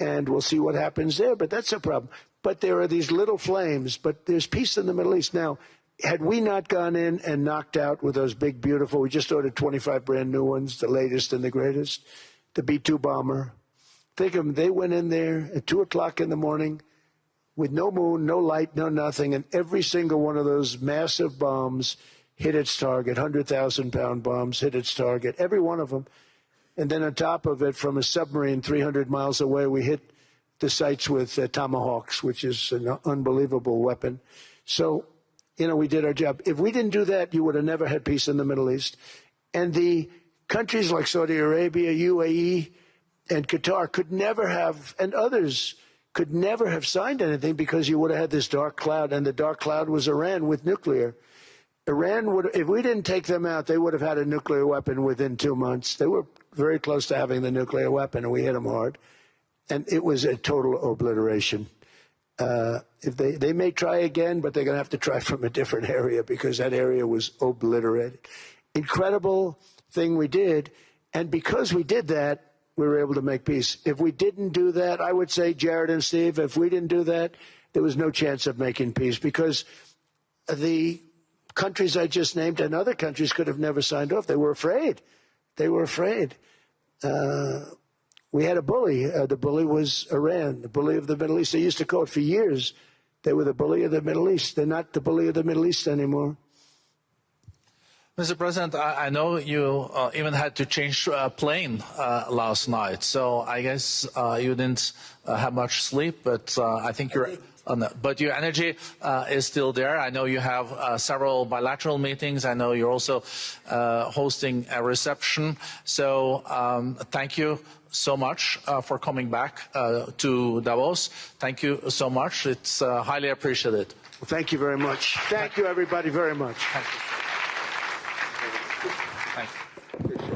and we'll see what happens there. But that's a problem. But there are these little flames, but there's peace in the Middle East. Now, had we not gone in and knocked out with those big, beautiful, we just ordered 25 brand new ones, the latest and the greatest, the B-2 bomber. Think of them, they went in there at 2 o'clock in the morning with no moon, no light, no nothing, and every single one of those massive bombs hit its target, 100,000-pound bombs hit its target, every one of them. And then on top of it, from a submarine 300 miles away, we hit the sites with tomahawks, which is an unbelievable weapon. So, we did our job. If we didn't do that, you would have never had peace in the Middle East. And the countries like Saudi Arabia, UAE, and Qatar could never have, and others could never have signed anything because you would have had this dark cloud, and the dark cloud was Iran with nuclear. Iran would, if we didn't take them out, they would have had a nuclear weapon within 2 months. They were very close to having the nuclear weapon, and we hit them hard. And it was a total obliteration. If they may try again, but they're going to have to try from a different area because that area was obliterated. Incredible thing we did, and because we did that, we were able to make peace. If we didn't do that, I would say, Jared and Steve, if we didn't do that, there was no chance of making peace because the countries I just named and other countries could have never signed off. They were afraid. They were afraid. We had a bully. The bully was Iran, the bully of the Middle East. They used to call it for years. They were the bully of the Middle East. They're not the bully of the Middle East anymore. Mr. President, I know you even had to change a plane last night, so I guess you didn't have much sleep, but I think but your energy is still there. I know you have several bilateral meetings. I know you're also hosting a reception. So thank you so much for coming back to Davos. Thank you so much. It's highly appreciated. Well, thank you very much. Thank you, everybody, very much. Thank you. Thank you.